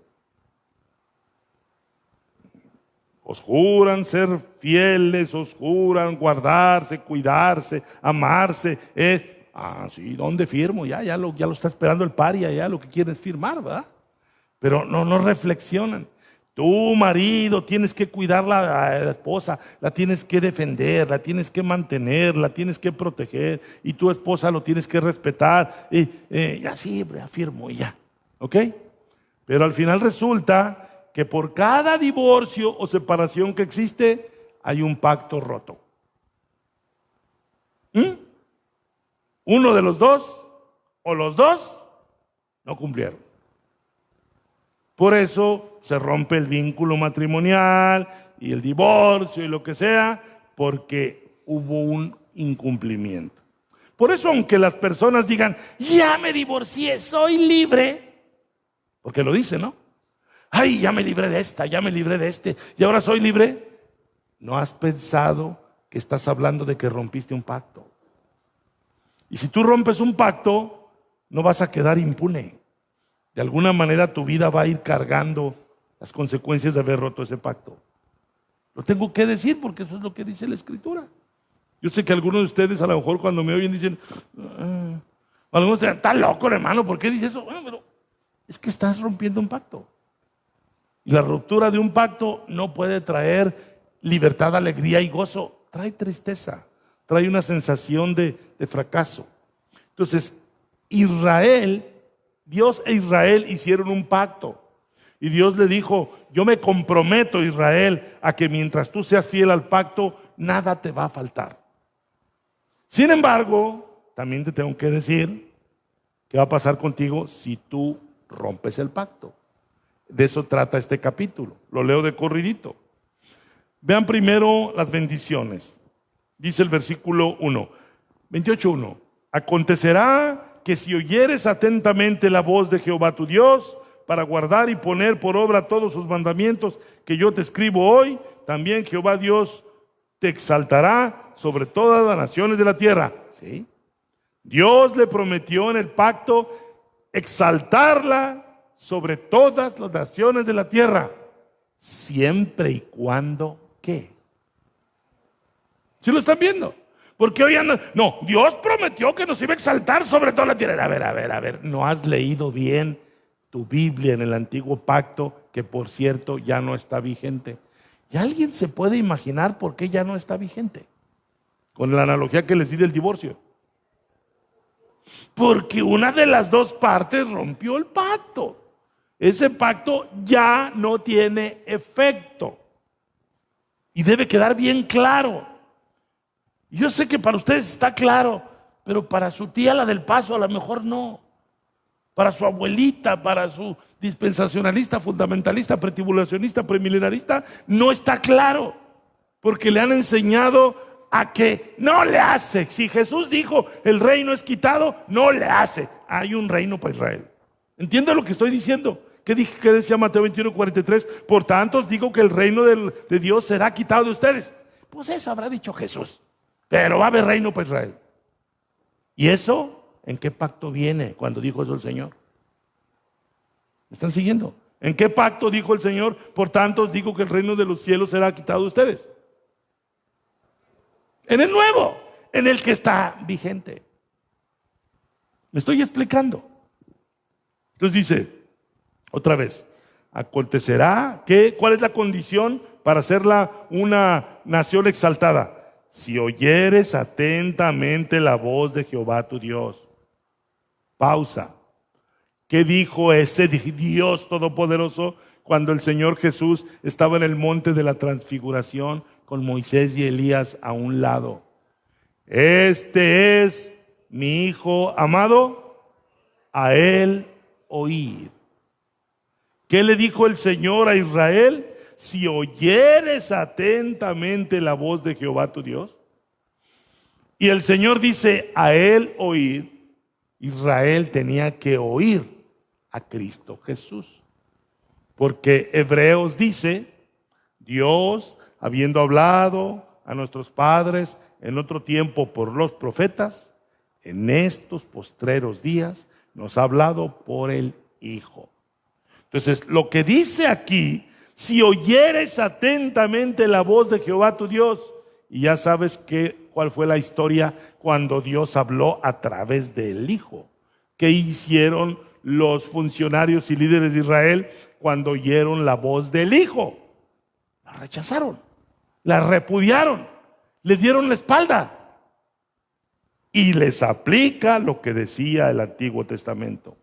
Os juran ser fieles, os juran guardarse, cuidarse, amarse. Sí, ¿dónde firmo? Ya lo está esperando el paria, ya lo que quiere es firmar, ¿verdad? Pero no reflexionan. Tú, marido, tienes que cuidar a la esposa, la tienes que defender, la tienes que mantener, la tienes que proteger, y tu esposa lo tienes que respetar. Y así, afirmo y ya. ¿Ok? Pero al final resulta que por cada divorcio o separación que existe, hay un pacto roto. Uno de los dos, o los dos, no cumplieron. Por eso se rompe el vínculo matrimonial y el divorcio y lo que sea, porque hubo un incumplimiento. Por eso, aunque las personas digan, ya me divorcié, soy libre, porque lo dicen, ¿no? Ay, ya me libré de esta, ya me libré de este, y ahora soy libre. ¿No has pensado que estás hablando de que rompiste un pacto? Y si tú rompes un pacto, no vas a quedar impune. De alguna manera tu vida va a ir cargando las consecuencias de haber roto ese pacto. Lo tengo que decir porque eso es lo que dice la Escritura. Yo sé que algunos de ustedes a lo mejor cuando me oyen dicen, algunos dicen, está loco hermano, ¿por qué dice eso? Bueno, pero es que estás rompiendo un pacto. Y la ruptura de un pacto no puede traer libertad, alegría y gozo. Trae tristeza, trae una sensación de fracaso. Entonces, Dios e Israel hicieron un pacto. Y Dios le dijo, yo me comprometo, Israel, a que mientras tú seas fiel al pacto, nada te va a faltar. Sin embargo, también te tengo que decir qué va a pasar contigo si tú rompes el pacto. De eso trata este capítulo. Lo leo de corridito. Vean primero las bendiciones. Dice el versículo 1, 28:1. Acontecerá que si oyeres atentamente la voz de Jehová tu Dios, para guardar y poner por obra todos sus mandamientos que yo te escribo hoy, también Jehová Dios te exaltará sobre todas las naciones de la tierra. ¿Sí? Dios le prometió en el pacto exaltarla sobre todas las naciones de la tierra, siempre y cuando, ¿qué? ¿Sí lo están viendo? Porque hoy andan, no, Dios prometió que nos iba a exaltar sobre toda la tierra. A ver, no has leído bien tu Biblia en el antiguo pacto, que por cierto ya no está vigente. ¿Y alguien se puede imaginar por qué ya no está vigente? Con la analogía que les di del divorcio. Porque una de las dos partes rompió el pacto. Ese pacto ya no tiene efecto. Y debe quedar bien claro. Yo sé que para ustedes está claro, pero para su tía, la del Paso, a lo mejor no. Para su abuelita, para su dispensacionalista, fundamentalista, pretribulacionista, premilenarista, no está claro. Porque le han enseñado a que no le hace. Si Jesús dijo, el reino es quitado, no le hace. Hay un reino para Israel. ¿Entiende lo que estoy diciendo? ¿Qué decía Mateo 21:43? Por tanto os digo que el reino de Dios será quitado de ustedes. Pues eso habrá dicho Jesús. Pero va a haber reino para Israel. ¿Y eso en qué pacto viene cuando dijo eso el Señor? ¿Me están siguiendo? ¿En qué pacto dijo el Señor? Por tanto os digo que el reino de los cielos será quitado de ustedes. En el nuevo, en el que está vigente. ¿Me estoy explicando? Entonces dice, otra vez, acontecerá que, ¿cuál es la condición para hacerla una nación exaltada? Si oyeres atentamente la voz de Jehová tu Dios. Pausa. ¿Qué dijo ese Dios todopoderoso cuando el Señor Jesús estaba en el monte de la transfiguración con Moisés y Elías a un lado? Este es mi Hijo amado, a él oíd. ¿Qué le dijo el Señor a Israel? Si oyeres atentamente la voz de Jehová tu Dios. Y el Señor dice, a él oír. Israel tenía que oír a Cristo Jesús. Porque Hebreos dice, Dios, habiendo hablado a nuestros padres en otro tiempo por los profetas, en estos postreros días nos ha hablado por el Hijo. Entonces, lo que dice aquí si oyeres atentamente la voz de Jehová tu Dios. Y ya sabes cuál fue la historia cuando Dios habló a través del Hijo. ¿Qué hicieron los funcionarios y líderes de Israel cuando oyeron la voz del Hijo? La rechazaron, la repudiaron, les dieron la espalda. Y les aplica lo que decía el Antiguo Testamento.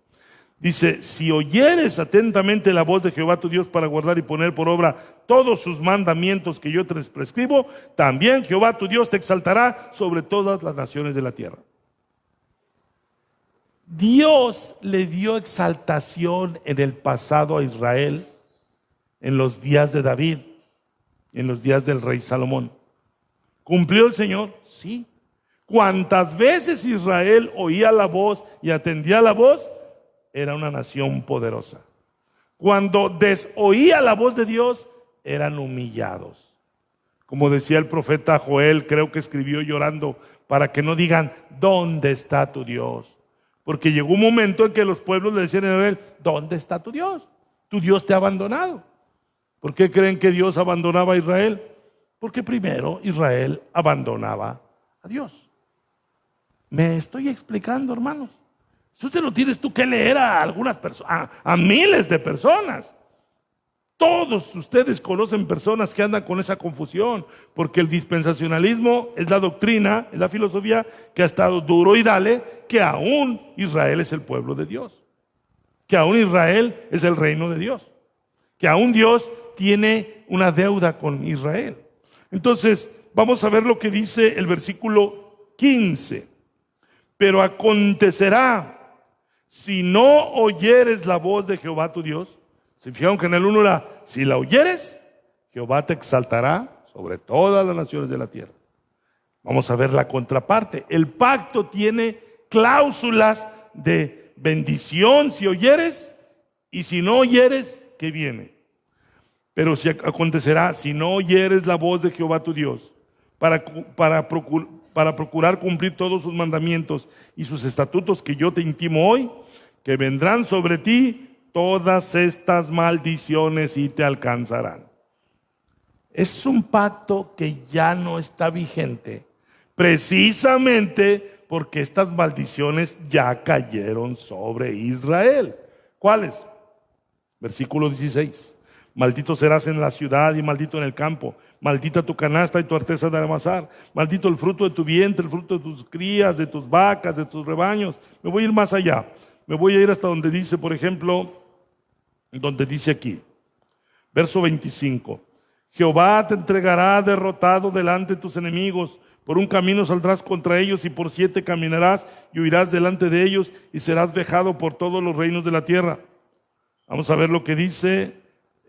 Dice, si oyeres atentamente la voz de Jehová tu Dios para guardar y poner por obra todos sus mandamientos que yo te prescribo, también Jehová tu Dios te exaltará sobre todas las naciones de la tierra. Dios le dio exaltación en el pasado a Israel, en los días de David, en los días del rey Salomón. ¿Cumplió el Señor? Sí. ¿Cuántas veces Israel oía la voz y atendía la voz? Era una nación poderosa. Cuando desoía la voz de Dios, eran humillados. Como decía el profeta Joel, creo que escribió llorando, para que no digan, ¿dónde está tu Dios? Porque llegó un momento en que los pueblos le decían a Israel, ¿dónde está tu Dios? Tu Dios te ha abandonado. ¿Por qué creen que Dios abandonaba a Israel? Porque primero Israel abandonaba a Dios. ¿Me estoy explicando, hermanos? Eso se lo tienes tú que leer a algunas personas, a miles de personas. Todos ustedes conocen personas que andan con esa confusión, porque el dispensacionalismo es la doctrina, es la filosofía que ha estado duro y dale, que aún Israel es el pueblo de Dios, que aún Israel es el reino de Dios, que aún Dios tiene una deuda con Israel. Entonces, vamos a ver lo que dice el versículo 15. Pero acontecerá, si no oyeres la voz de Jehová tu Dios. ¿Se fijaron que en el 1 era, si la oyeres, Jehová te exaltará sobre todas las naciones de la tierra? Vamos a ver la contraparte. El pacto tiene cláusulas de bendición si oyeres, y si no oyeres, ¿qué viene? Pero si acontecerá, si no oyeres la voz de Jehová tu Dios, para procurar cumplir todos sus mandamientos y sus estatutos que yo te intimo hoy, que vendrán sobre ti todas estas maldiciones y te alcanzarán. Es un pacto que ya no está vigente, precisamente porque estas maldiciones ya cayeron sobre Israel. ¿Cuáles? Versículo 16. Maldito serás en la ciudad y maldito en el campo. Maldita tu canasta y tu arteza de amasar. Maldito el fruto de tu vientre, el fruto de tus crías, de tus vacas, de tus rebaños. Me voy a ir más allá. Me voy a ir hasta donde dice, por ejemplo, donde dice aquí, verso 25. Jehová te entregará derrotado delante de tus enemigos. Por un camino saldrás contra ellos y por 7 caminarás y huirás delante de ellos y serás vejado por todos los reinos de la tierra. Vamos a ver lo que dice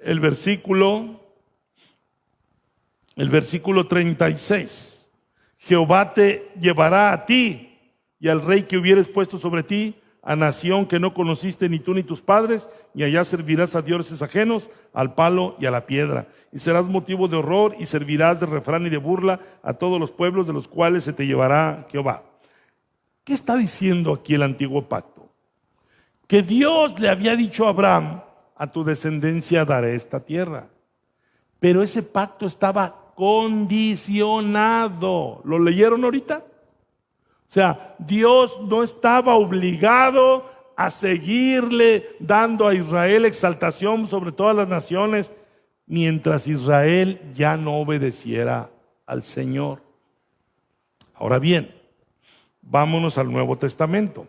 el versículo 36. Jehová te llevará a ti y al rey que hubieres puesto sobre ti, a nación que no conociste ni tú ni tus padres, y allá servirás a dioses ajenos, al palo y a la piedra. Y serás motivo de horror y servirás de refrán y de burla a todos los pueblos de los cuales se te llevará Jehová. ¿Qué está diciendo aquí el antiguo pacto? Que Dios le había dicho a Abraham, a tu descendencia daré esta tierra. Pero ese pacto estaba condicionado. ¿Lo leyeron ahorita? O sea, Dios no estaba obligado a seguirle dando a Israel exaltación sobre todas las naciones mientras Israel ya no obedeciera al Señor. Ahora bien, vámonos al Nuevo Testamento.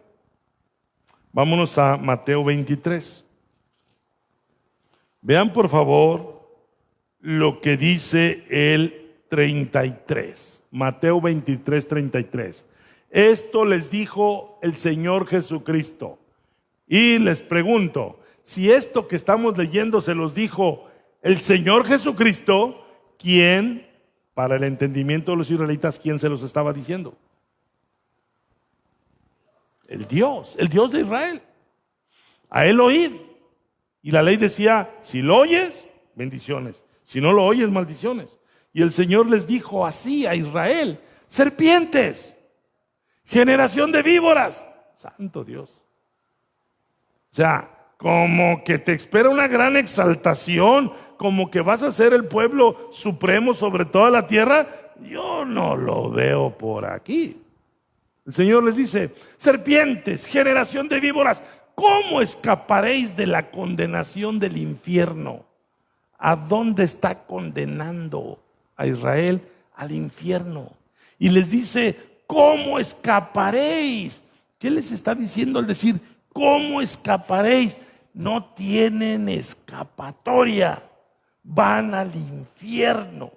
Vámonos a Mateo 23. Vean por favor lo que dice el 33. Mateo 23, 33. Esto les dijo el Señor Jesucristo. Y les pregunto, si esto que estamos leyendo se los dijo el Señor Jesucristo, ¿quién, para el entendimiento de los israelitas, quién se los estaba diciendo? El Dios de Israel. A él oíd. Y la ley decía, si lo oyes, bendiciones. Si no lo oyes, maldiciones. Y el Señor les dijo así a Israel, serpientes, generación de víboras. Santo Dios. O sea, como que te espera una gran exaltación, como que vas a ser el pueblo supremo sobre toda la tierra, yo no lo veo por aquí. El Señor les dice: serpientes, generación de víboras, ¿cómo escaparéis de la condenación del infierno? ¿A dónde está condenando a Israel? Al infierno. Y les dice: ¿cómo escaparéis? ¿Qué les está diciendo al decir cómo escaparéis? No tienen escapatoria, van al infierno.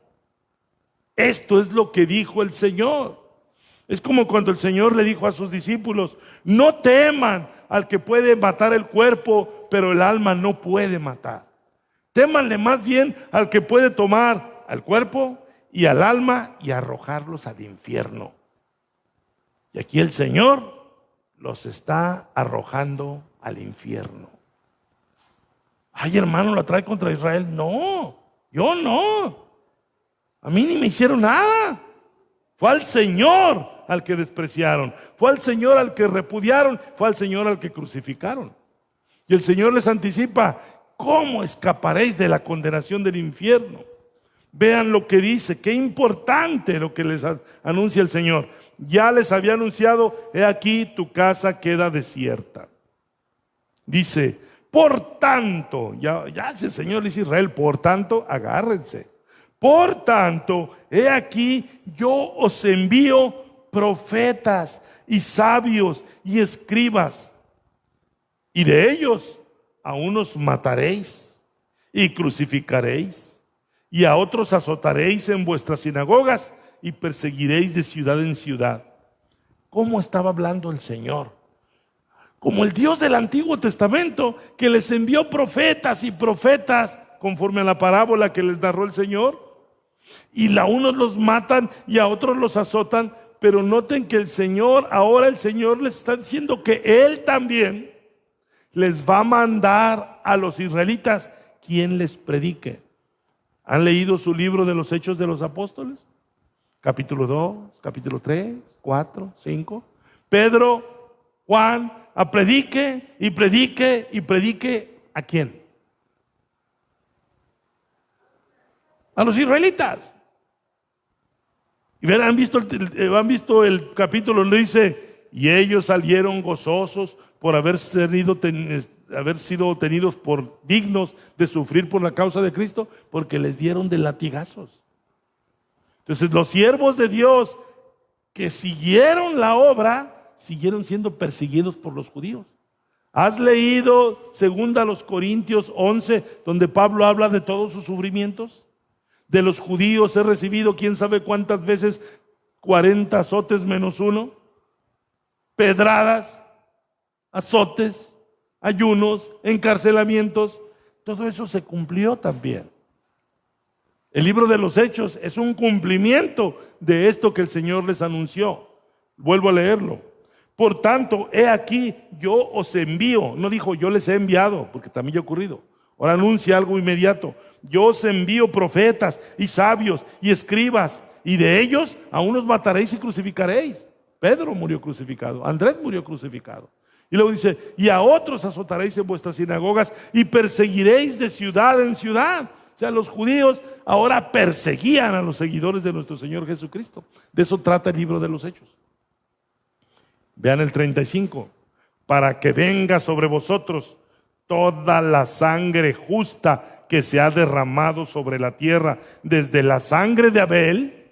Esto es lo que dijo el Señor. Es como cuando el Señor le dijo a sus discípulos: no teman al que puede matar el cuerpo, pero el alma no puede matar. Témanle más bien al que puede tomar al cuerpo y al alma y arrojarlos al infierno. Y aquí el Señor los está arrojando al infierno. Ay, hermano, ¿la trae contra Israel? No, yo no. A mí ni me hicieron nada. Fue al Señor al que despreciaron, fue al Señor al que repudiaron, fue al Señor al que crucificaron. Y el Señor les anticipa: ¿cómo escaparéis de la condenación del infierno? Vean lo que dice, qué importante lo que les anuncia el Señor. Ya les había anunciado: he aquí tu casa queda desierta. Dice: por tanto, ya el Señor dice a Israel, por tanto, agárrense. Por tanto, he aquí yo os envío profetas y sabios y escribas, y de ellos a unos mataréis y crucificaréis, y a otros azotaréis en vuestras sinagogas y perseguiréis de ciudad en ciudad. ¿Cómo estaba hablando el Señor? Como el Dios del Antiguo Testamento, que les envió profetas y profetas, conforme a la parábola que les narró el Señor. Y a unos los matan y a otros los azotan, pero noten que ahora el Señor les está diciendo que Él también les va a mandar a los israelitas quien les predique. ¿Han leído su libro de los Hechos de los Apóstoles? Capítulo 2, capítulo 3, 4, 5. Pedro, Juan, predique y predique y predique. ¿A quién? A los israelitas. Y verán, han visto el capítulo donde dice: y ellos salieron gozosos por haber sido tenidos por dignos de sufrir por la causa de Cristo, porque les dieron de latigazos. Entonces los siervos de Dios que siguieron la obra, siguieron siendo perseguidos por los judíos. ¿Has leído 2 Corintios 11, donde Pablo habla de todos sus sufrimientos? De los judíos he recibido quién sabe cuántas veces 40 azotes menos uno, pedradas, azotes, ayunos, encarcelamientos. Todo eso se cumplió también. El libro de los Hechos es un cumplimiento de esto que el Señor les anunció. Vuelvo a leerlo. Por tanto, he aquí, yo os envío. No dijo yo les he enviado, porque también ya ha ocurrido. Ahora anuncia algo inmediato. Yo os envío profetas y sabios y escribas, y de ellos a unos mataréis y crucificaréis. Pedro murió crucificado, Andrés murió crucificado. Y luego dice: y a otros azotaréis en vuestras sinagogas y perseguiréis de ciudad en ciudad. O sea, los judíos ahora perseguían a los seguidores de nuestro Señor Jesucristo. De eso trata el libro de los Hechos. Vean el 35. Para que venga sobre vosotros toda la sangre justa que se ha derramado sobre la tierra, desde la sangre de Abel,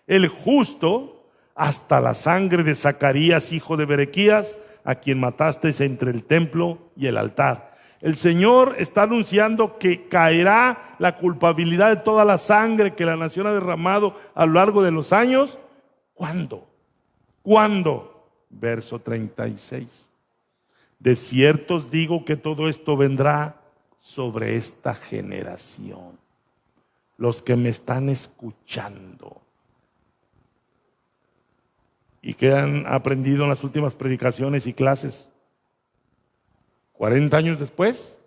el justo, hasta la sangre de Zacarías, hijo de Berequías, a quien matasteis entre el templo y el altar. El Señor está anunciando que caerá la culpabilidad de toda la sangre que la nación ha derramado a lo largo de los años. ¿Cuándo? Verso 36. De cierto os digo que todo esto vendrá sobre esta generación. Los que me están escuchando y que han aprendido en las últimas predicaciones y clases. 40 años después,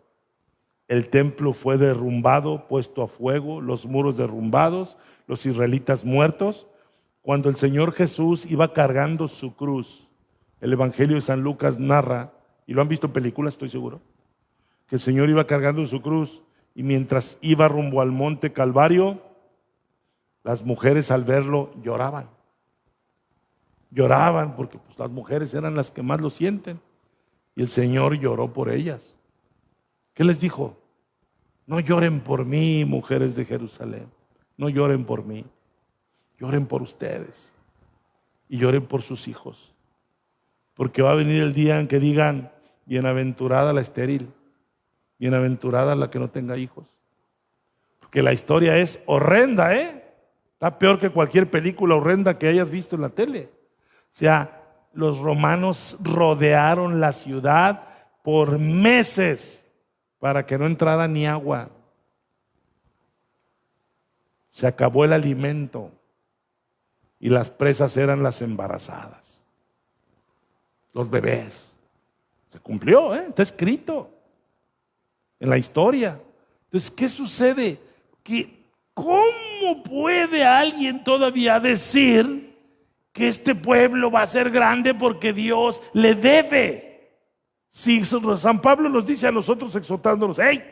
el templo fue derrumbado, puesto a fuego, los muros derrumbados, los israelitas muertos. Cuando el Señor Jesús iba cargando su cruz El Evangelio de San Lucas narra, y lo han visto en películas, estoy seguro, que el Señor iba cargando su cruz y mientras iba rumbo al monte Calvario, las mujeres al verlo lloraban. Lloraban porque pues, las mujeres eran las que más lo sienten. Y el Señor lloró por ellas. ¿Qué les dijo? No lloren por mí, mujeres de Jerusalén. No lloren por mí. Lloren por ustedes. Y lloren por sus hijos. Porque va a venir el día en que digan, bienaventurada la estéril, bienaventurada la que no tenga hijos. Porque la historia es horrenda, Está peor que cualquier película horrenda que hayas visto en la tele. O sea, los romanos rodearon la ciudad por meses para que no entrara ni agua. Se acabó el alimento y las presas eran las embarazadas, los bebés. Se cumplió, está escrito en la historia. Entonces, ¿qué sucede? ¿Cómo puede alguien todavía decir que este pueblo va a ser grande porque Dios le debe? Si San Pablo nos dice a nosotros exhortándonos, hey,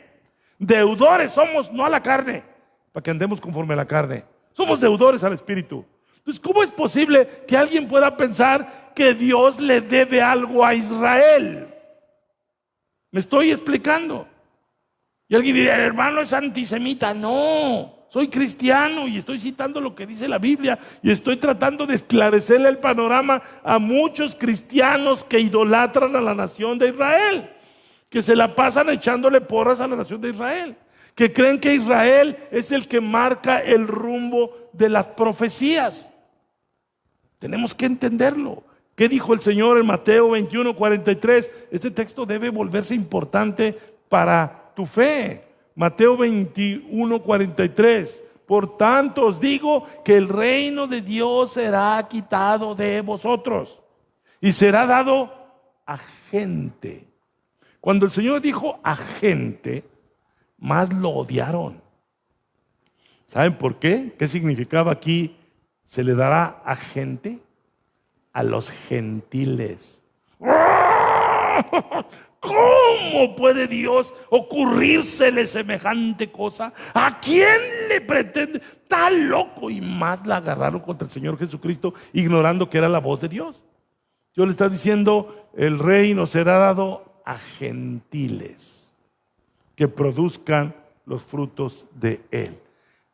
deudores somos, no a la carne, para que andemos conforme a la carne. Somos deudores al Espíritu. Entonces, ¿cómo es posible que alguien pueda pensar que Dios le debe algo a Israel? ¿Me estoy explicando? Y alguien diría, el hermano es antisemita. No, soy cristiano y estoy citando lo que dice la Biblia y estoy tratando de esclarecerle el panorama a muchos cristianos que idolatran a la nación de Israel, que se la pasan echándole porras a la nación de Israel, que creen que Israel es el que marca el rumbo de las profecías. Tenemos que entenderlo. ¿Qué dijo el Señor en Mateo 21:43? Este texto debe volverse importante para tu fe. Mateo 21:43. Por tanto os digo que el reino de Dios será quitado de vosotros y será dado a gente. Cuando el Señor dijo a gente, más lo odiaron. ¿Saben por qué? ¿Qué significaba aquí? Se le dará a gente, a los gentiles. ¿Cómo puede Dios ocurrírsele semejante cosa? ¿A quién le pretende? Está loco. Y más la agarraron contra el Señor Jesucristo, ignorando que era la voz de Dios. Dios le está diciendo, el reino será dado a gentiles que produzcan los frutos de él.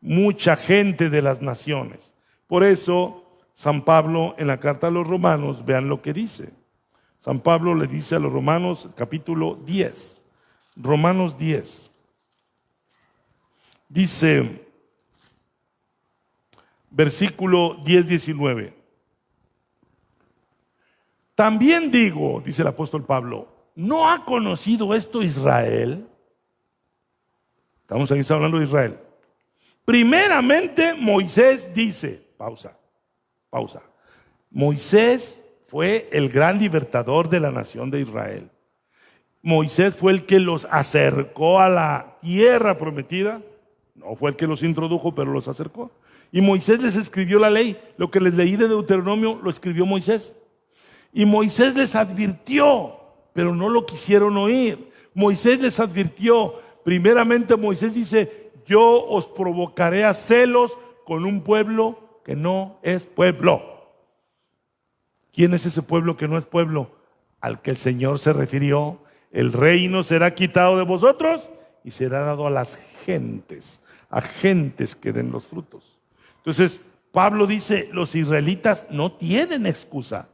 Mucha gente de las naciones. Por eso, San Pablo en la carta a los Romanos, vean lo que dice. San Pablo le dice a los Romanos, capítulo 10, Romanos 10, dice, versículo 10-19. También digo, dice el apóstol Pablo, ¿no ha conocido esto Israel? Estamos aquí hablando de Israel. Primeramente Moisés dice, pausa. Moisés fue el gran libertador de la nación de Israel. Moisés fue el que los acercó a la tierra prometida. No fue el que los introdujo, pero los acercó. Y Moisés les escribió la ley. Lo que les leí de Deuteronomio lo escribió Moisés. Y Moisés les advirtió, pero no lo quisieron oír. Moisés les advirtió. Primeramente Moisés dice, yo os provocaré a celos con un pueblo que no es pueblo. ¿Quién es ese pueblo que no es pueblo? Al que el Señor se refirió. El reino será quitado de vosotros y será dado a las gentes, a gentes que den los frutos. Entonces, Pablo dice, los israelitas no tienen excusa,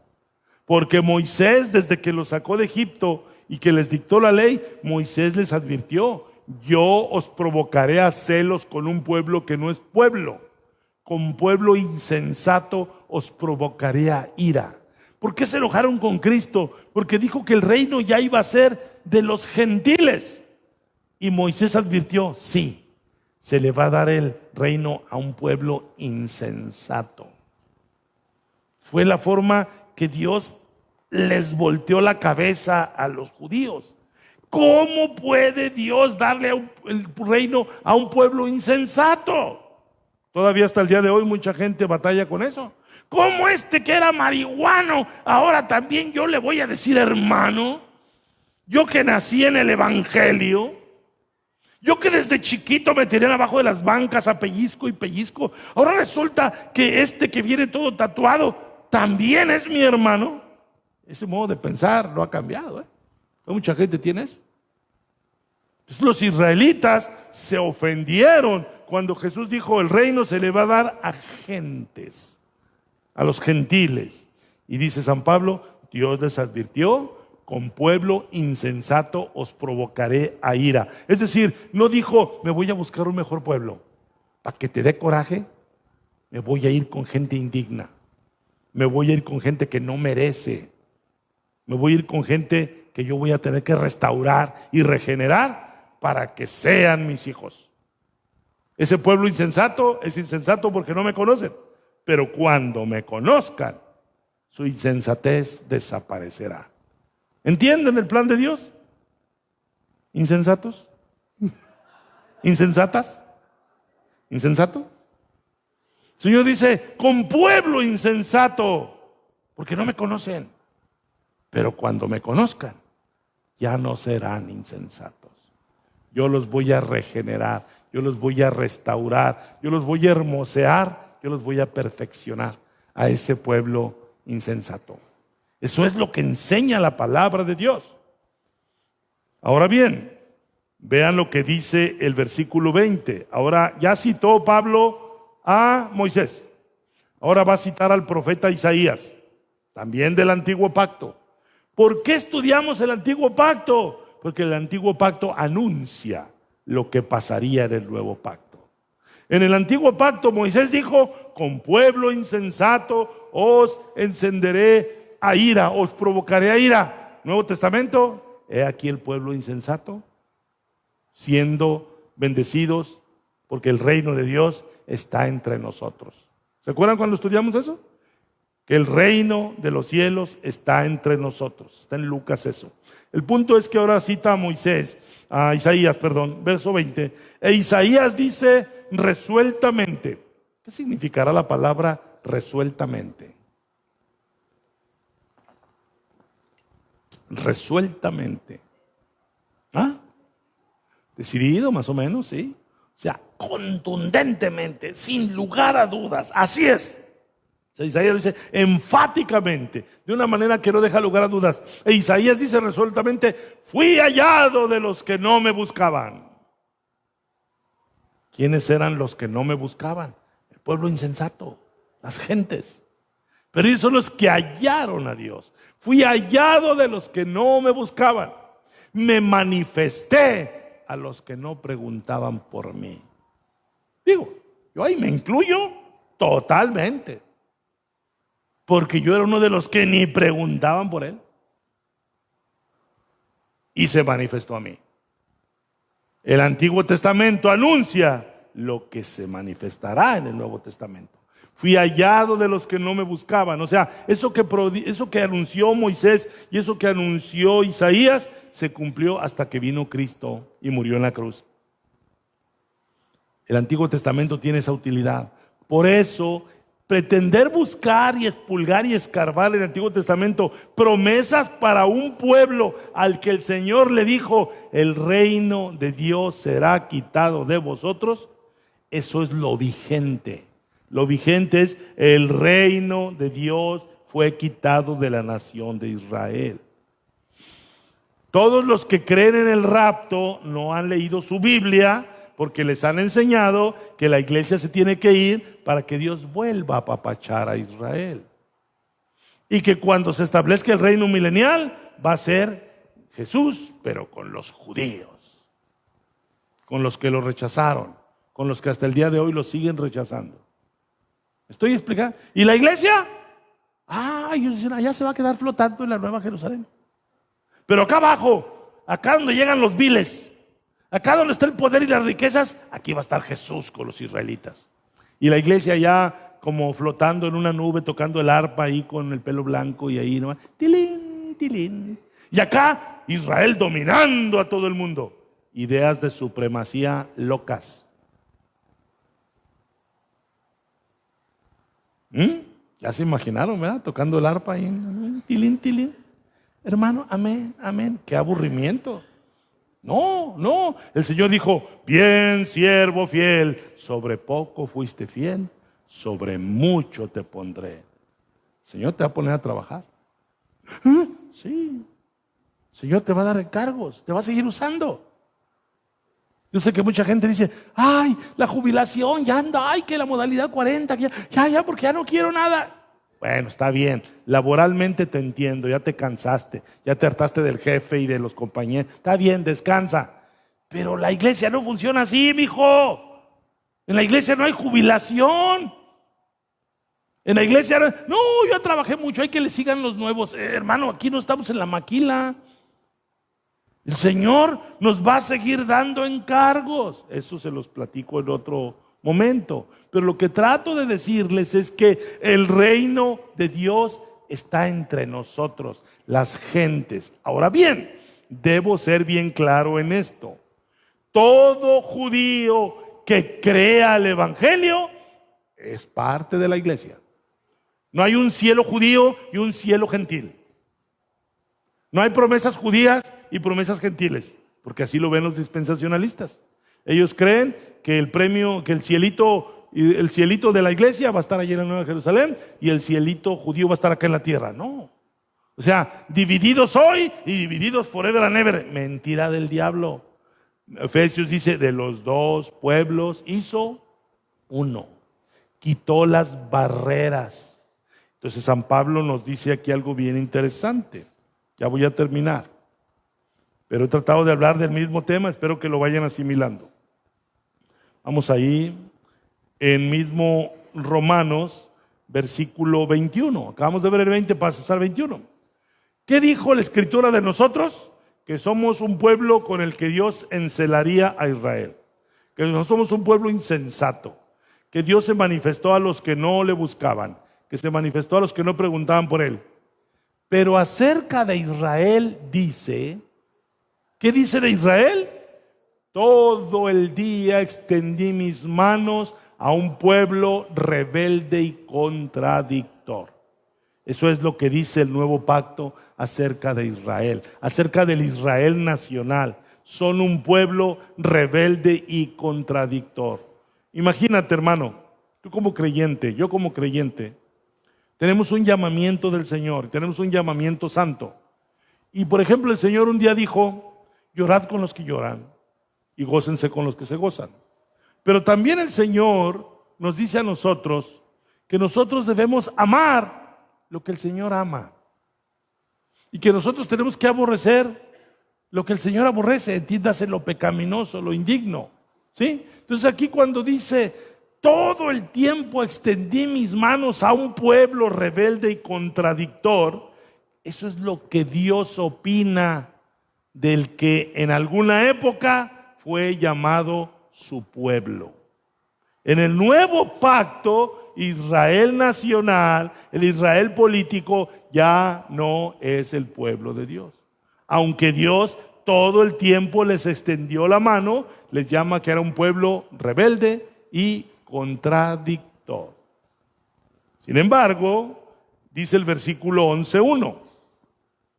porque Moisés, desde que los sacó de Egipto y que les dictó la ley, Moisés les advirtió, yo os provocaré a celos con un pueblo que no es pueblo. Con pueblo insensato os provocaré a ira. ¿Por qué se enojaron con Cristo? Porque dijo que el reino ya iba a ser de los gentiles. Y Moisés advirtió, sí, se le va a dar el reino a un pueblo insensato. Fue la forma que Dios les volteó la cabeza a los judíos. ¿Cómo puede Dios darle el reino a un pueblo insensato? Todavía hasta el día de hoy mucha gente batalla con eso. ¿Cómo este que era marihuano, ahora también yo le voy a decir hermano? Yo que nací en el evangelio, yo que desde chiquito me tiré abajo de las bancas a pellizco y pellizco, ahora resulta que este que viene todo tatuado también es mi hermano. Ese modo de pensar no ha cambiado, ¿eh? Mucha gente tiene eso. Entonces los israelitas se ofendieron cuando Jesús dijo: el reino se le va a dar a gentes, a los gentiles. Y dice San Pablo: Dios les advirtió, con pueblo insensato os provocaré a ira. Es decir, no dijo: me voy a buscar un mejor pueblo. Para que te dé coraje, me voy a ir con gente indigna. Me voy a ir con gente que no merece. Me voy a ir con gente que yo voy a tener que restaurar y regenerar para que sean mis hijos. Ese pueblo insensato es insensato porque no me conocen. Pero cuando me conozcan, su insensatez desaparecerá. ¿Entienden el plan de Dios? ¿Insensatos? ¿Insensatas? ¿Insensato? El Señor dice: con pueblo insensato, porque no me conocen. Pero cuando me conozcan, ya no serán insensatos. Yo los voy a regenerar, yo los voy a restaurar, yo los voy a hermosear, yo los voy a perfeccionar a ese pueblo insensato. Eso es lo que enseña la palabra de Dios. Ahora bien, vean lo que dice el versículo 20. Ahora ya citó Pablo a Moisés. Ahora va a citar al profeta Isaías, también del antiguo pacto. ¿Por qué estudiamos el antiguo pacto? Porque el antiguo pacto anuncia lo que pasaría en el nuevo pacto. En el antiguo pacto Moisés dijo: con pueblo insensato os encenderé a ira, os provocaré a ira. Nuevo Testamento, he aquí el pueblo insensato siendo bendecidos porque el reino de Dios está entre nosotros. ¿Se acuerdan cuando estudiamos eso? Que el reino de los cielos está entre nosotros. Está en Lucas eso. El punto es que ahora cita a Isaías, verso 20. E Isaías dice resueltamente. ¿Qué significará la palabra resueltamente? Resueltamente. ¿Ah? Decidido, más o menos, sí. O sea, contundentemente, sin lugar a dudas. Así es. O sea, Isaías dice enfáticamente, de una manera que no deja lugar a dudas. E Isaías dice resueltamente: fui hallado de los que no me buscaban. ¿Quiénes eran los que no me buscaban? El pueblo insensato, las gentes. Pero ellos son los que hallaron a Dios. Fui hallado de los que no me buscaban. Me manifesté a los que no preguntaban por mí. Digo, yo ahí me incluyo totalmente. Porque yo era uno de los que ni preguntaban por él. Y se manifestó a mí. El Antiguo Testamento anuncia lo que se manifestará en el Nuevo Testamento. Fui hallado de los que no me buscaban. O sea, eso que anunció Moisés y eso que anunció Isaías se cumplió hasta que vino Cristo y murió en la cruz. El Antiguo Testamento tiene esa utilidad. Por eso, pretender buscar y expulgar y escarbar en el Antiguo Testamento promesas para un pueblo al que el Señor le dijo: el reino de Dios será quitado de vosotros, eso es lo vigente. Lo vigente es: el reino de Dios fue quitado de la nación de Israel. Todos los que creen en el rapto no han leído su Biblia, porque les han enseñado que la iglesia se tiene que ir para que Dios vuelva a apapachar a Israel. Y que cuando se establezca el reino milenial va a ser Jesús, pero con los judíos, con los que lo rechazaron, con los que hasta el día de hoy lo siguen rechazando. ¿Estoy explicando? ¿Y la iglesia? Ellos dicen: allá se va a quedar flotando en la Nueva Jerusalén. Pero acá abajo, acá donde llegan los viles, acá donde está el poder y las riquezas, aquí va a estar Jesús con los israelitas. Y la iglesia ya como flotando en una nube, tocando el arpa ahí con el pelo blanco y ahí nomás, tilín, tilín. Y acá Israel dominando a todo el mundo. Ideas de supremacía locas. Ya se imaginaron, ¿verdad? Tocando el arpa ahí, tilín, tilín. Hermano, amén, amén. Qué aburrimiento. No, no. El Señor dijo, bien, siervo fiel, sobre poco fuiste fiel, sobre mucho te pondré. El Señor te va a poner a trabajar. ¿Ah? Sí. El Señor te va a dar encargos, te va a seguir usando. Yo sé que mucha gente dice, ay, la jubilación, ya anda, ay, que la modalidad 40, que ya, porque ya no quiero nada. Bueno, está bien, laboralmente te entiendo, ya te cansaste, ya te hartaste del jefe y de los compañeros. Está bien, descansa. Pero la iglesia no funciona así, mijo. En la iglesia no hay jubilación. En la iglesia, no, yo trabajé mucho, hay que le sigan los nuevos. Hermano, aquí no estamos en la maquila. El Señor nos va a seguir dando encargos. Eso se los platico en otro momento. Pero lo que trato de decirles es que el reino de Dios está entre nosotros, las gentes. Ahora bien, debo ser bien claro en esto. Todo judío que crea el evangelio es parte de la iglesia. No hay un cielo judío y un cielo gentil. No hay promesas judías y promesas gentiles, porque así lo ven los dispensacionalistas. Ellos creen que el premio, que el cielito de la iglesia va a estar allí en la Nueva Jerusalén y el cielito judío va a estar acá en la tierra. No. O sea, divididos hoy y divididos forever and ever. Mentira del diablo. Efesios dice, de los dos pueblos hizo uno. Quitó las barreras. Entonces San Pablo nos dice aquí algo bien interesante. Ya voy a terminar. Pero he tratado de hablar del mismo tema, espero que lo vayan asimilando. Vamos ahí, en mismo Romanos, versículo 21. Acabamos de ver el 20, pasamos al 21. ¿Qué dijo la Escritura de nosotros? Que somos un pueblo con el que Dios encelaría a Israel. Que no somos un pueblo insensato. Que Dios se manifestó a los que no le buscaban. Que se manifestó a los que no preguntaban por él. Pero acerca de Israel dice, ¿qué dice de Israel? Todo el día extendí mis manos a un pueblo rebelde y contradictor. Eso es lo que dice el nuevo pacto acerca de Israel, acerca del Israel nacional. Son un pueblo rebelde y contradictor. Imagínate, hermano, tú como creyente, yo como creyente, tenemos un llamamiento del Señor, tenemos un llamamiento santo. Y por ejemplo, el Señor un día dijo, llorad con los que lloran y gócense con los que se gozan. Pero también el Señor nos dice a nosotros que nosotros debemos amar lo que el Señor ama. Y que nosotros tenemos que aborrecer lo que el Señor aborrece, entiéndase lo pecaminoso, lo indigno. ¿Sí? Entonces aquí cuando dice, todo el tiempo extendí mis manos a un pueblo rebelde y contradictor, eso es lo que Dios opina del que en alguna época fue llamado su pueblo. En el nuevo pacto, Israel nacional, el Israel político, ya no es el pueblo de Dios. Aunque Dios todo el tiempo les extendió la mano, les llama que era un pueblo rebelde y contradictor. Sin embargo, dice el versículo 11.1.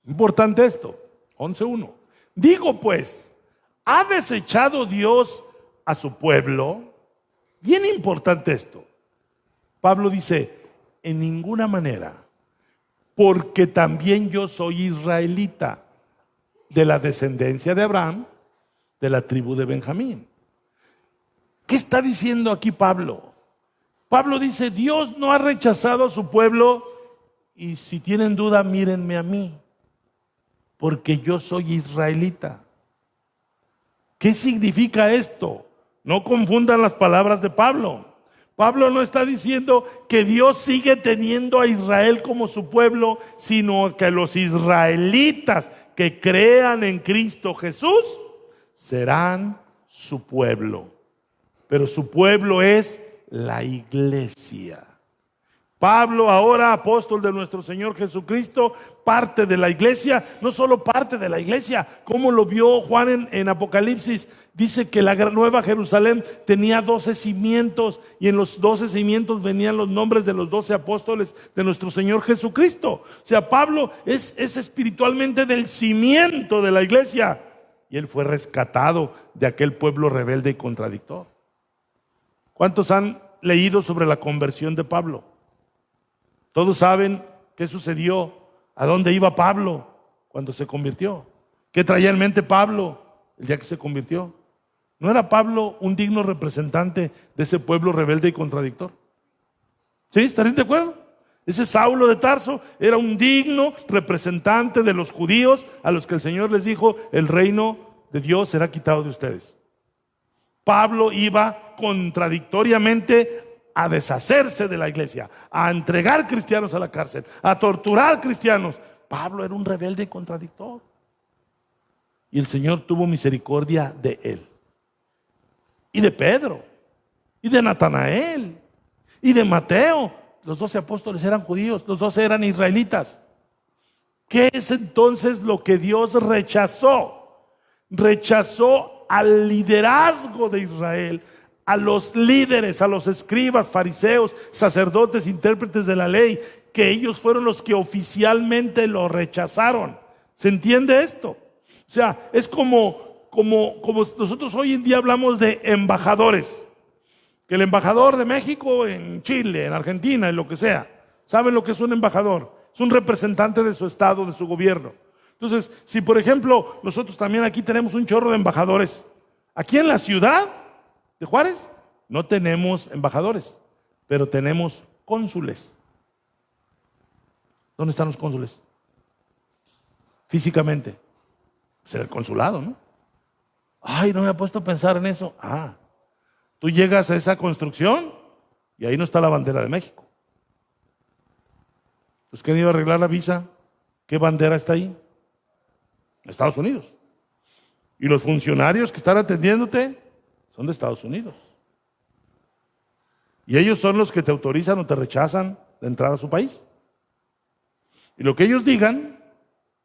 Importante esto, 11.1. Digo pues, ¿ha desechado Dios a su pueblo? Bien importante esto. Pablo dice, en ninguna manera, porque también yo soy israelita, de la descendencia de Abraham, de la tribu de Benjamín. ¿Qué está diciendo aquí Pablo? Pablo dice, Dios no ha rechazado a su pueblo y si tienen duda, mírenme a mí, porque yo soy israelita. ¿Qué significa esto? No confundan las palabras de Pablo. Pablo no está diciendo que Dios sigue teniendo a Israel como su pueblo, sino que los israelitas que crean en Cristo Jesús serán su pueblo. Pero su pueblo es la iglesia. Pablo, ahora apóstol de nuestro Señor Jesucristo, parte de la iglesia, no solo parte de la iglesia, como lo vio Juan en Apocalipsis, dice que la nueva Jerusalén tenía 12 cimientos y en los 12 cimientos venían los nombres de los 12 apóstoles de nuestro Señor Jesucristo. O sea, Pablo es espiritualmente del cimiento de la iglesia y él fue rescatado de aquel pueblo rebelde y contradictor. ¿Cuántos han leído sobre la conversión de Pablo? Todos saben qué sucedió, a dónde iba Pablo cuando se convirtió, qué traía en mente Pablo el día que se convirtió. ¿No era Pablo un digno representante de ese pueblo rebelde y contradictor? ¿Sí? ¿Estarían de acuerdo? Ese Saulo de Tarso era un digno representante de los judíos a los que el Señor les dijo: el reino de Dios será quitado de ustedes. Pablo iba contradictoriamente a deshacerse de la iglesia, a entregar cristianos a la cárcel, a torturar cristianos. Pablo era un rebelde y contradictor. Y el Señor tuvo misericordia de él. Y de Pedro, y de Natanael, y de Mateo. Los 12 apóstoles eran judíos, los 12 eran israelitas. ¿Qué es entonces lo que Dios rechazó? Rechazó al liderazgo de Israel, a los líderes, a los escribas, fariseos, sacerdotes, intérpretes de la ley, que ellos fueron los que oficialmente lo rechazaron. ¿Se entiende esto? O sea, es como nosotros hoy en día hablamos de embajadores. Que el embajador de México en Chile, en Argentina, en lo que sea. ¿Saben lo que es un embajador? Es un representante de su estado, de su gobierno. Entonces, si por ejemplo, nosotros también aquí tenemos un chorro de embajadores. Aquí en la ciudad de Juárez no tenemos embajadores, pero tenemos cónsules. ¿Dónde están los cónsules? Físicamente. Pues en el consulado, ¿no? Ay, no me he puesto a pensar en eso. Tú llegas a esa construcción y ahí no está la bandera de México. Pues ¿quién iba a arreglar la visa? ¿Qué bandera está ahí? Estados Unidos. Y los funcionarios que están atendiéndote son de Estados Unidos. Y ellos son los que te autorizan o te rechazan de entrar a su país. Y lo que ellos digan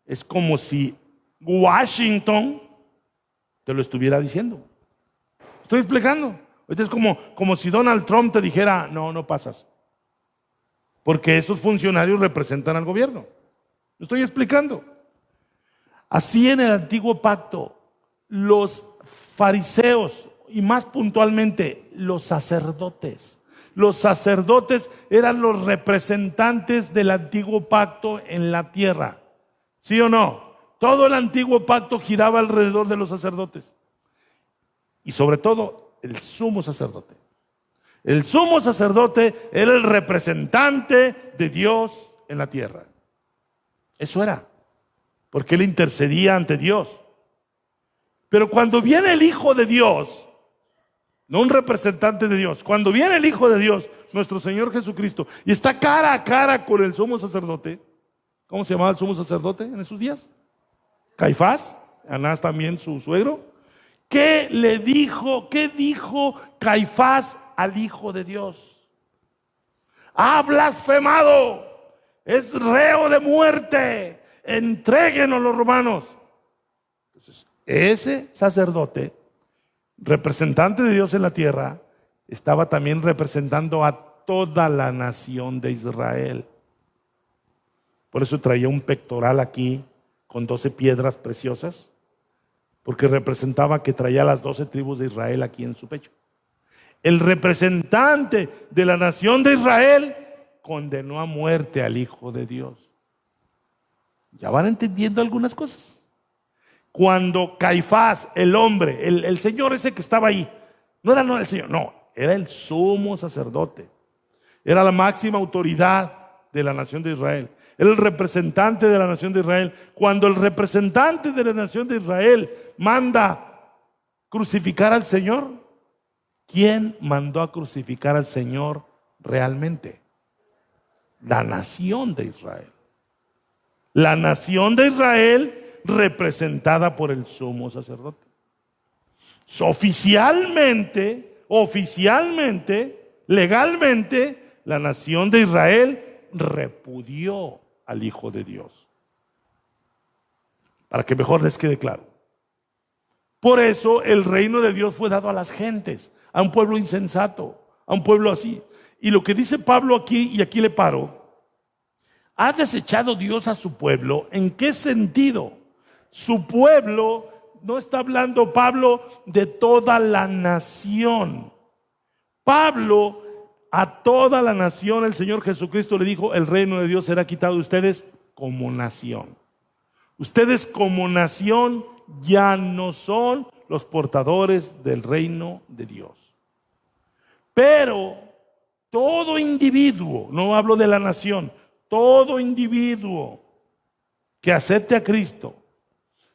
es como si Washington te lo estuviera diciendo. ¿Estoy explicando? Es como si Donald Trump te dijera: no pasas. Porque esos funcionarios representan al gobierno. ¿Lo estoy explicando? Así en el antiguo pacto, los fariseos, y más puntualmente los sacerdotes eran los representantes del antiguo pacto en la tierra. ¿Sí o no? Todo el antiguo pacto giraba alrededor de los sacerdotes. Y sobre todo, el sumo sacerdote. El sumo sacerdote era el representante de Dios en la tierra. Eso era. Porque él intercedía ante Dios. Pero cuando viene el Hijo de Dios, no un representante de Dios, cuando viene el Hijo de Dios, nuestro Señor Jesucristo, y está cara a cara con el sumo sacerdote. ¿Cómo se llamaba el sumo sacerdote en esos días? Caifás, Anás también su suegro. ¿Qué dijo Caifás al Hijo de Dios? Ha blasfemado, es reo de muerte, entréguenos los romanos. Entonces, ese sacerdote, representante de Dios en la tierra, estaba también representando a toda la nación de Israel. Por eso traía un pectoral aquí con 12 piedras preciosas, porque representaba que traía las 12 tribus de Israel aquí en su pecho. El representante de la nación de Israel condenó a muerte al Hijo de Dios. ¿Ya van entendiendo algunas cosas? Cuando Caifás, el hombre, el señor ese que estaba ahí, no era el señor, no, era el sumo sacerdote. Era la máxima autoridad de la nación de Israel. Era el representante de la nación de Israel. Cuando el representante de la nación de Israel manda crucificar al Señor, ¿quién mandó a crucificar al Señor realmente? La nación de Israel. La nación de Israel representada por el sumo sacerdote. Oficialmente, legalmente, la nación de Israel repudió al Hijo de Dios. Para que mejor les quede claro. Por eso el reino de Dios fue dado a las gentes, a un pueblo insensato, a un pueblo así. Y lo que dice Pablo aquí, y aquí le paro, ¿ha desechado Dios a su pueblo? ¿En qué sentido? Su pueblo, no está hablando Pablo de toda la nación. Pablo, a toda la nación, el Señor Jesucristo le dijo, el reino de Dios será quitado de ustedes como nación. Ustedes como nación ya no son los portadores del reino de Dios. Pero todo individuo, no hablo de la nación, todo individuo que acepte a Cristo,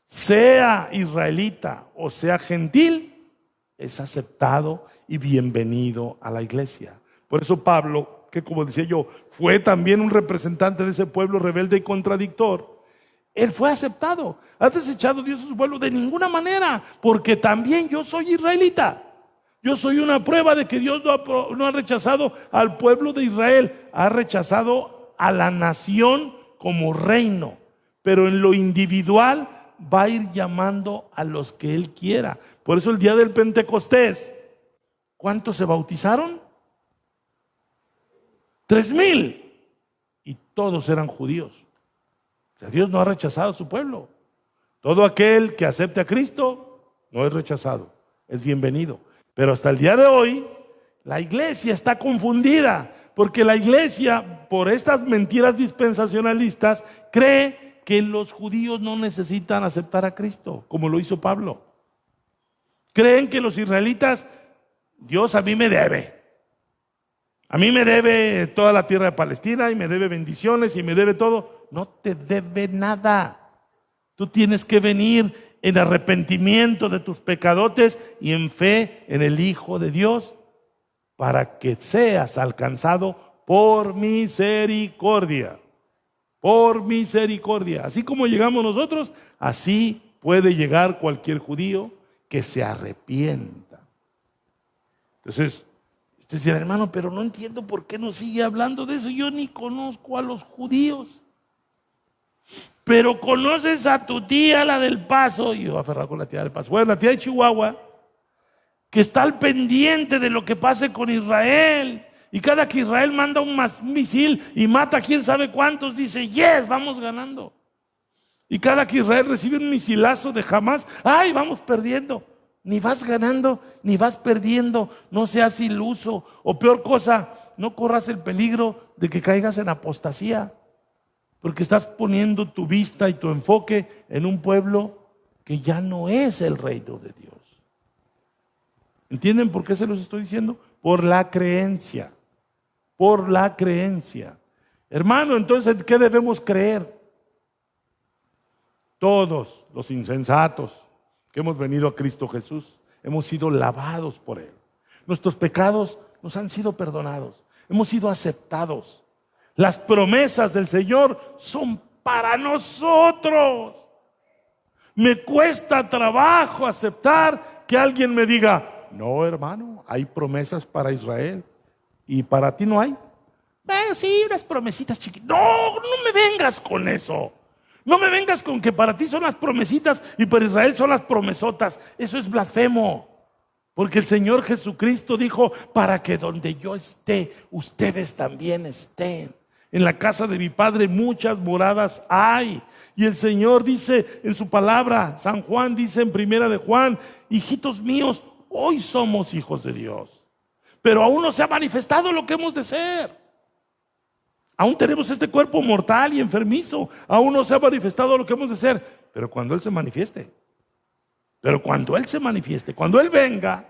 sea israelita o sea gentil, es aceptado y bienvenido a la iglesia. Por eso Pablo, que como decía yo, fue también un representante de ese pueblo rebelde y contradictor, él fue aceptado. ¿Ha desechado Dios a su pueblo? De ninguna manera, porque también yo soy israelita. Yo soy una prueba de que Dios no ha rechazado al pueblo de Israel, ha rechazado a la nación como reino, pero en lo individual va a ir llamando a los que Él quiera. Por eso el día del Pentecostés, ¿cuántos se bautizaron? 3,000, y todos eran judíos. O sea, Dios no ha rechazado a su pueblo. Todo aquel que acepte a Cristo no es rechazado, es bienvenido. Pero hasta el día de hoy, la iglesia está confundida, porque la iglesia, por estas mentiras dispensacionalistas, cree que los judíos no necesitan aceptar a Cristo, como lo hizo Pablo. Creen que los israelitas, Dios a mí me debe. A mí me debe toda la tierra de Palestina y me debe bendiciones y me debe todo. No te debe nada. Tú tienes que venir en arrepentimiento de tus pecadotes y en fe en el Hijo de Dios para que seas alcanzado por misericordia. Por misericordia. Así como llegamos nosotros, así puede llegar cualquier judío que se arrepienta. Entonces, usted dirá, hermano, pero no entiendo por qué nos sigue hablando de eso. Yo ni conozco a los judíos. Pero conoces a tu tía, la del Paso, y yo aferrado con la tía del Paso, bueno, la tía de Chihuahua, que está al pendiente de lo que pase con Israel. Y cada que Israel manda un misil y mata a quién sabe cuántos, dice, yes, vamos ganando. Y cada que Israel recibe un misilazo de Hamás, ay, vamos perdiendo. Ni vas ganando, ni vas perdiendo. No seas iluso. O peor cosa, no corras el peligro de que caigas en apostasía. Porque estás poniendo tu vista y tu enfoque en un pueblo que ya no es el reino de Dios. ¿Entienden por qué se los estoy diciendo? Por la creencia. Por la creencia. Hermano, entonces, ¿qué debemos creer? Todos los insensatos que hemos venido a Cristo Jesús, hemos sido lavados por Él. Nuestros pecados nos han sido perdonados. Hemos sido aceptados. Las promesas del Señor son para nosotros. Me cuesta trabajo aceptar que alguien me diga, no, hermano, hay promesas para Israel y para ti no hay. Sí, unas promesitas chiquitas. No, no me vengas con eso. No me vengas con que para ti son las promesitas y para Israel son las promesotas. Eso es blasfemo. Porque el Señor Jesucristo dijo, para que donde yo esté, ustedes también estén. En la casa de mi Padre muchas moradas hay. Y el Señor dice en su palabra, San Juan dice en primera de Juan, hijitos míos, hoy somos hijos de Dios. Pero aún no se ha manifestado lo que hemos de ser. Aún tenemos este cuerpo mortal y enfermizo. Aún no se ha manifestado lo que hemos de ser. Pero cuando Él se manifieste, cuando Él venga,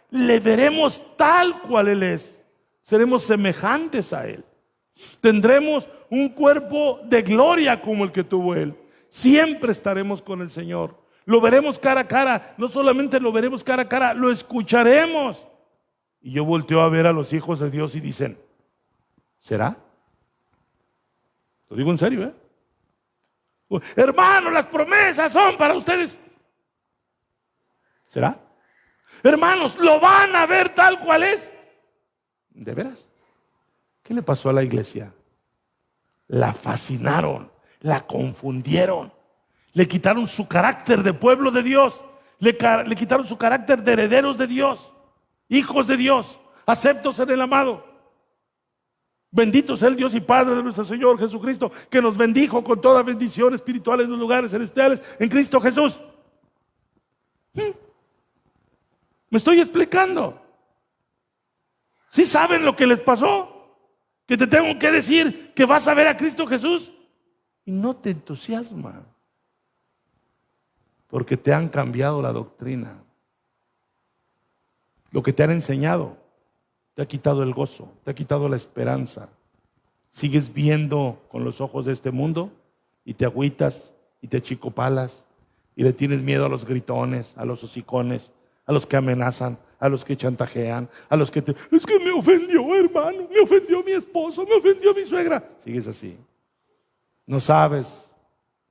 le veremos tal cual Él es. Seremos semejantes a Él. Tendremos un cuerpo de gloria como el que tuvo Él. Siempre estaremos con el Señor. Lo veremos cara a cara. No solamente lo veremos cara a cara, lo escucharemos. Y yo volteo a ver a los hijos de Dios y dicen, ¿será? Lo digo en serio, Hermano, las promesas son para ustedes. ¿Será? Hermanos, ¿lo van a ver tal cual es? ¿De veras? ¿Qué le pasó a la iglesia? La fascinaron, la confundieron, le quitaron su carácter de pueblo de Dios, le quitaron su carácter de herederos de Dios, hijos de Dios, aceptos en el amado. Bendito sea el Dios y Padre de nuestro Señor Jesucristo, que nos bendijo con toda bendición espiritual en los lugares celestiales en Cristo Jesús. ¿Me estoy explicando? ¿Sí saben lo que les pasó? Que te tengo que decir que vas a ver a Cristo Jesús y no te entusiasma, porque te han cambiado la doctrina. Lo que te han enseñado te ha quitado el gozo, te ha quitado la esperanza. Sigues viendo con los ojos de este mundo y te agüitas y te chicopalas y le tienes miedo a los gritones, a los hocicones, a los que amenazan, a los que chantajean, a los que es que me ofendió, hermano, me ofendió mi esposo, me ofendió mi suegra. Sigues así. No sabes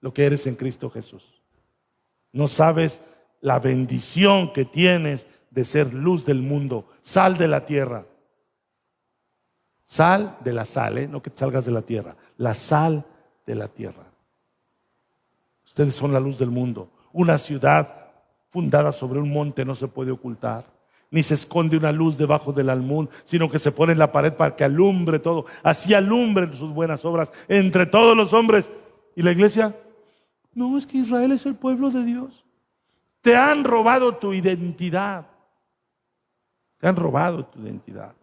lo que eres en Cristo Jesús. No sabes la bendición que tienes de ser luz del mundo, sal de la tierra. Sal de la sal, no que te salgas de la tierra, la sal de la tierra. Ustedes son la luz del mundo. Una ciudad fundada sobre un monte no se puede ocultar, ni se esconde una luz debajo del almud, sino que se pone en la pared para que alumbre todo. Así alumbren sus buenas obras entre todos los hombres. ¿Y la iglesia? No, es que Israel es el pueblo de Dios. Te han robado tu identidad. Te han robado tu identidad.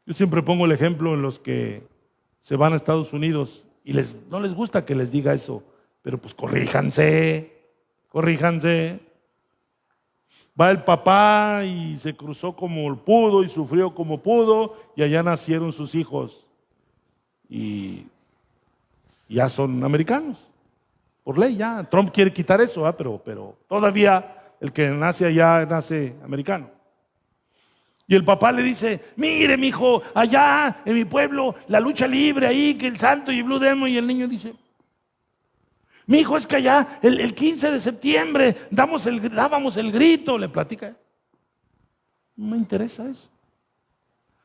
Yo siempre pongo el ejemplo en los que se van a Estados Unidos y no les gusta que les diga eso, pero pues corríjanse. Va el papá y se cruzó como pudo y sufrió como pudo y allá nacieron sus hijos y ya son americanos. Por ley ya. Trump quiere quitar eso, pero todavía el que nace allá nace americano. Y el papá le dice, mire mijo, allá en mi pueblo, la lucha libre ahí, que el Santo y el Blue Demon, y el niño dice, mijo, es que allá el 15 de septiembre dábamos el grito, le platica. No me interesa eso.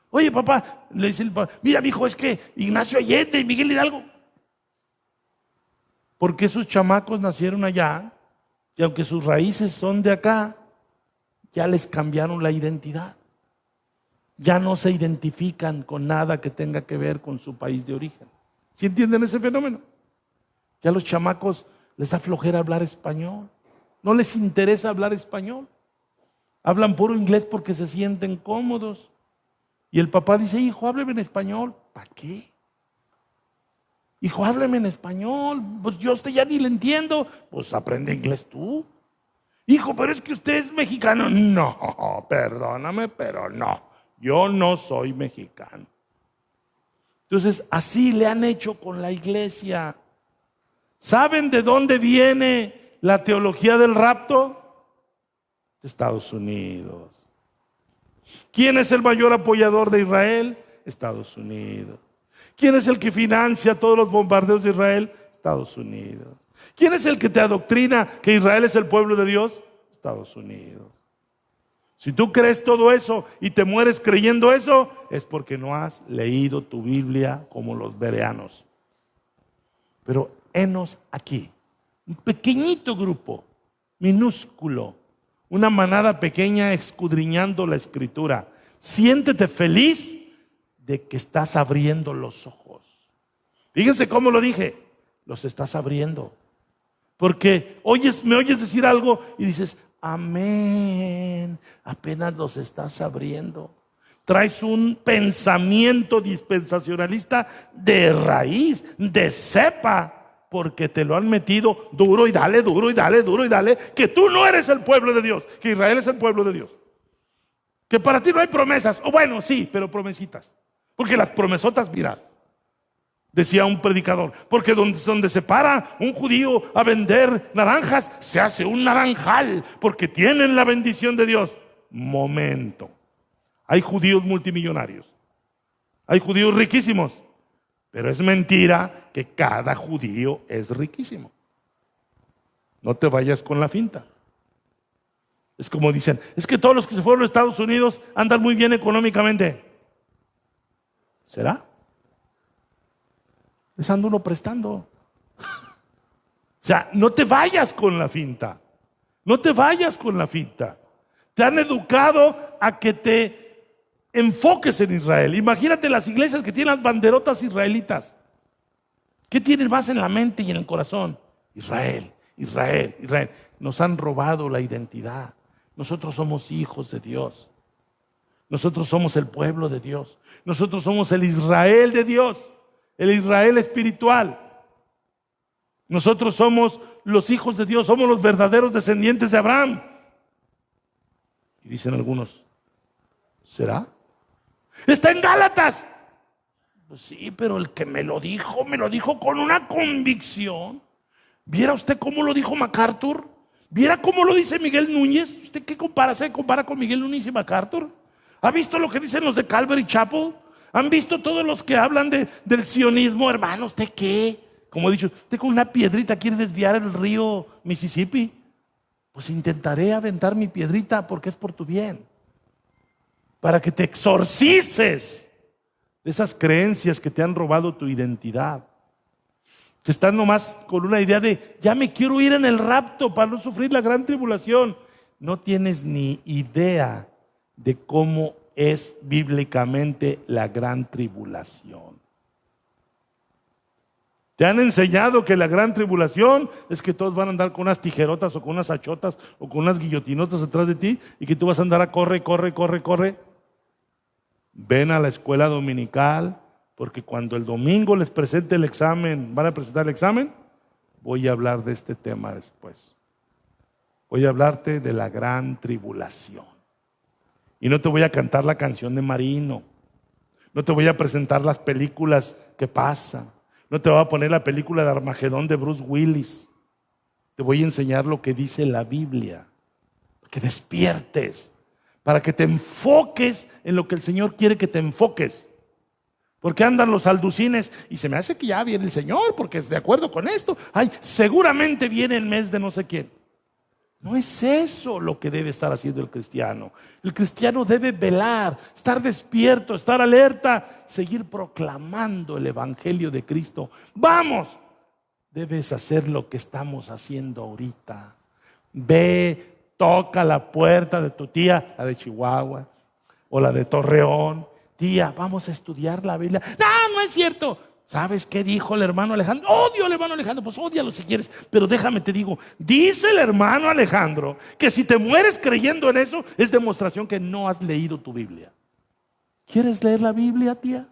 Oye papá, le dice el papá, mira mijo, es que Ignacio Allende y Miguel Hidalgo. Porque sus chamacos nacieron allá y aunque sus raíces son de acá, ya les cambiaron la identidad. Ya no se identifican con nada que tenga que ver con su país de origen. ¿Sí entienden ese fenómeno? Ya a los chamacos les da flojera hablar español. No les interesa hablar español. Hablan puro inglés porque se sienten cómodos. Y el papá dice, hijo, hábleme en español. ¿Para qué? Hijo, hábleme en español. Pues yo a usted ya ni le entiendo. Pues aprende inglés tú. Hijo, pero es que usted es mexicano. No, perdóname, pero no. Yo no soy mexicano. Entonces, así le han hecho con la iglesia. ¿Saben de dónde viene la teología del rapto? De Estados Unidos. ¿Quién es el mayor apoyador de Israel? Estados Unidos. ¿Quién es el que financia todos los bombardeos de Israel? Estados Unidos. ¿Quién es el que te adoctrina que Israel es el pueblo de Dios? Estados Unidos. Si tú crees todo eso y te mueres creyendo eso, es porque no has leído tu Biblia como los bereanos. Pero henos aquí, un pequeñito grupo, minúsculo, una manada pequeña escudriñando la Escritura. Siéntete feliz de que estás abriendo los ojos. Fíjense cómo lo dije, los estás abriendo. Porque me oyes decir algo y dices, amén, apenas los estás abriendo. Traes un pensamiento dispensacionalista de raíz, de cepa, porque te lo han metido duro y dale, duro y dale, duro y dale, que tú no eres el pueblo de Dios, que Israel es el pueblo de Dios. Que para ti no hay promesas, o bueno, sí, pero promesitas. Porque las promesotas, mira, decía un predicador, porque donde se para un judío a vender naranjas, se hace un naranjal, porque tienen la bendición de Dios. Momento. Hay judíos multimillonarios, hay judíos riquísimos, pero es mentira que cada judío es riquísimo. No te vayas con la finta. Es como dicen, es que todos los que se fueron a Estados Unidos andan muy bien económicamente. ¿Será? Les anda uno prestando. O sea, no te vayas con la finta. No te vayas con la finta. Te han educado a que te enfoques en Israel. Imagínate las iglesias que tienen las banderotas israelitas. ¿Qué tienen más en la mente y en el corazón? Israel, Israel, Israel. Nos han robado la identidad. Nosotros somos hijos de Dios. Nosotros somos el pueblo de Dios. Nosotros somos el Israel de Dios. El Israel espiritual. Nosotros somos los hijos de Dios. Somos los verdaderos descendientes de Abraham. Y dicen algunos, ¿será? Está en Gálatas. Pues sí, pero el que me lo dijo con una convicción. ¿Viera usted cómo lo dijo MacArthur? ¿Viera cómo lo dice Miguel Núñez? ¿Usted qué compara? ¿Se compara con Miguel Núñez y MacArthur? ¿Ha visto lo que dicen los de Calvary Chapel? ¿Han visto todos los que hablan del sionismo? Hermano, ¿usted qué? Como he dicho, ¿usted con una piedrita quiere desviar el río Mississippi? Pues intentaré aventar mi piedrita porque es por tu bien. Para que te exorcices de esas creencias que te han robado tu identidad. Que estás nomás con una idea de, ya me quiero ir en el rapto para no sufrir la gran tribulación. No tienes ni idea de cómo es bíblicamente la gran tribulación. Te han enseñado que la gran tribulación es que todos van a andar con unas tijerotas o con unas achotas o con unas guillotinotas detrás de ti y que tú vas a andar a corre. Ven a la escuela dominical, porque cuando el domingo les presente el examen, van a presentar el examen, voy a hablar de este tema después. Voy a hablarte de la gran tribulación. Y no te voy a cantar la canción de Marino. No te voy a presentar las películas que pasan. No te voy a poner la película de Armagedón de Bruce Willis. Te voy a enseñar lo que dice la Biblia. Que despiertes. Para que te enfoques en lo que el Señor quiere que te enfoques. Porque andan los alducines y se me hace que ya viene el Señor porque es de acuerdo con esto. Ay, seguramente viene el mes de no sé quién. No es eso lo que debe estar haciendo el cristiano. El cristiano debe velar, estar despierto, estar alerta, seguir proclamando el evangelio de Cristo. ¡Vamos! Debes hacer lo que estamos haciendo ahorita. Ve, toca la puerta de tu tía, la de Chihuahua o la de Torreón. Tía, vamos a estudiar la Biblia. No, no es cierto. ¿Sabes qué dijo el hermano Alejandro? Odio al hermano Alejandro. Pues ódialo si quieres. Pero déjame te digo, dice el hermano Alejandro que si te mueres creyendo en eso, es demostración que no has leído tu Biblia. ¿Quieres leer la Biblia, tía?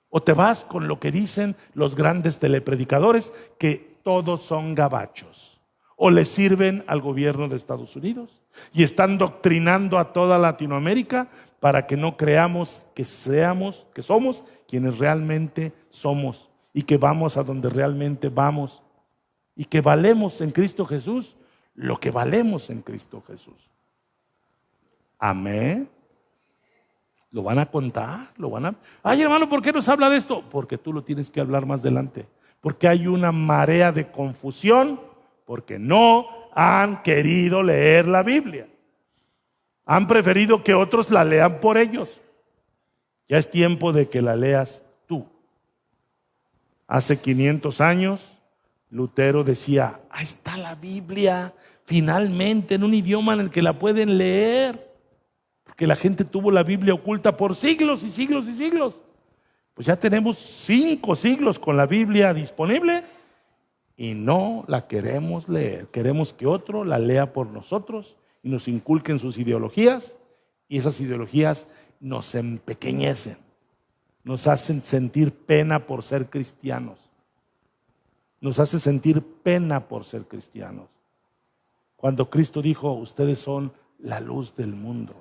¿O te vas con lo que dicen los grandes telepredicadores, que todos son gabachos? ¿O le sirven al gobierno de Estados Unidos? Y están doctrinando a toda Latinoamérica para que no creamos que somos quienes realmente somos y que vamos a donde realmente vamos y que valemos en Cristo Jesús lo que valemos en Cristo Jesús. Amén. ¿Lo van a contar? Ay, hermano, ¿por qué nos habla de esto? Porque tú lo tienes que hablar más adelante. Porque hay una marea de confusión, porque no han querido leer la Biblia. Han preferido que otros la lean por ellos. Ya es tiempo de que la leas tú. Hace 500 años, Lutero decía, ahí está la Biblia, finalmente en un idioma en el que la pueden leer. Porque la gente tuvo la Biblia oculta por siglos y siglos y siglos. Pues ya tenemos 5 siglos con la Biblia disponible y no la queremos leer. Queremos que otro la lea por nosotros y nos inculquen sus ideologías, y esas ideologías nos empequeñecen, nos hacen sentir pena por ser cristianos, nos hace sentir pena por ser cristianos. Cuando Cristo dijo, ustedes son la luz del mundo.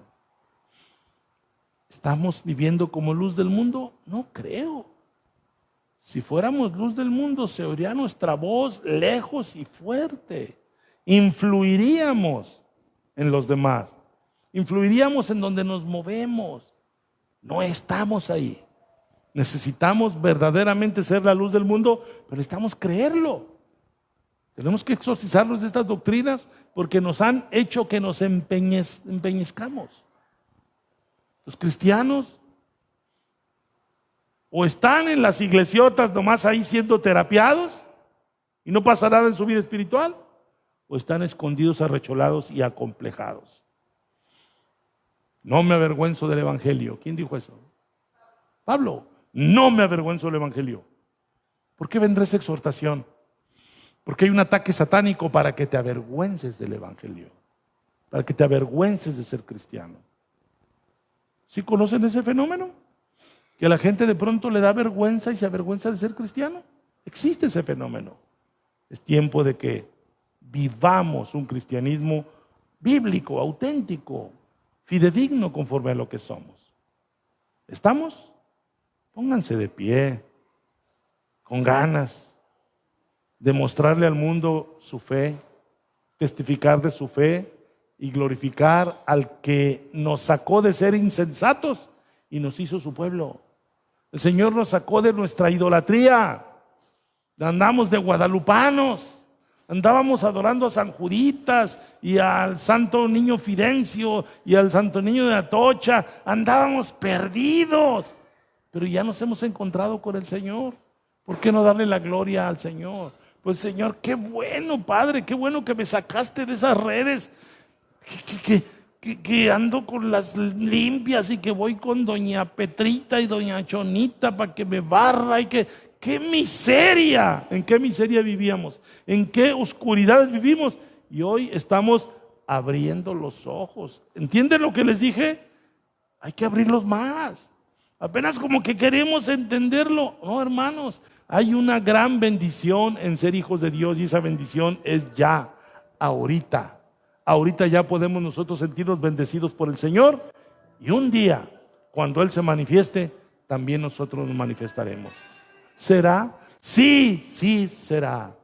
¿Estamos viviendo como luz del mundo? No creo. Si fuéramos luz del mundo, se oiría nuestra voz lejos y fuerte. Influiríamos en los demás. Influiríamos en donde nos movemos. No estamos ahí. Necesitamos verdaderamente ser la luz del mundo, pero necesitamos creerlo. Tenemos que exorcizarnos de estas doctrinas porque nos han hecho que nos empeñezcamos. Los cristianos O están en las iglesiotas nomás ahí siendo terapiados y no pasa nada en su vida espiritual, o están escondidos, arrecholados y acomplejados. No me avergüenzo del evangelio. ¿Quién dijo eso? Pablo. No me avergüenzo del evangelio. ¿Por qué vendrá esa exhortación? Porque hay un ataque satánico para que te avergüences del evangelio, para que te avergüences de ser cristiano. ¿Sí conocen ese fenómeno? Que a la gente de pronto le da vergüenza y se avergüenza de ser cristiano. Existe ese fenómeno. Es tiempo de que vivamos un cristianismo bíblico, auténtico, fidedigno conforme a lo que somos. ¿Estamos? Pónganse de pie, con ganas de mostrarle al mundo su fe, testificar de su fe y glorificar al que nos sacó de ser insensatos y nos hizo su pueblo. El Señor nos sacó de nuestra idolatría. Andamos de guadalupanos, andábamos adorando a San Juditas y al Santo Niño Fidencio y al Santo Niño de Atocha. Andábamos perdidos, pero ya nos hemos encontrado con el Señor. ¿Por qué no darle la gloria al Señor? Pues Señor, qué bueno, Padre, qué bueno que me sacaste de esas redes, que ando con las limpias y que voy con doña Petrita y doña Chonita para que me barra y que... ¡Qué miseria! ¿En qué miseria vivíamos? ¿En qué oscuridades vivimos? Y hoy estamos abriendo los ojos. ¿Entienden lo que les dije? Hay que abrirlos más. Apenas como que queremos entenderlo. No, hermanos, hay una gran bendición en ser hijos de Dios y esa bendición es ya, ahorita. Ahorita ya podemos nosotros sentirnos bendecidos por el Señor y un día, cuando Él se manifieste, también nosotros nos manifestaremos. ¿Será? Sí, sí será.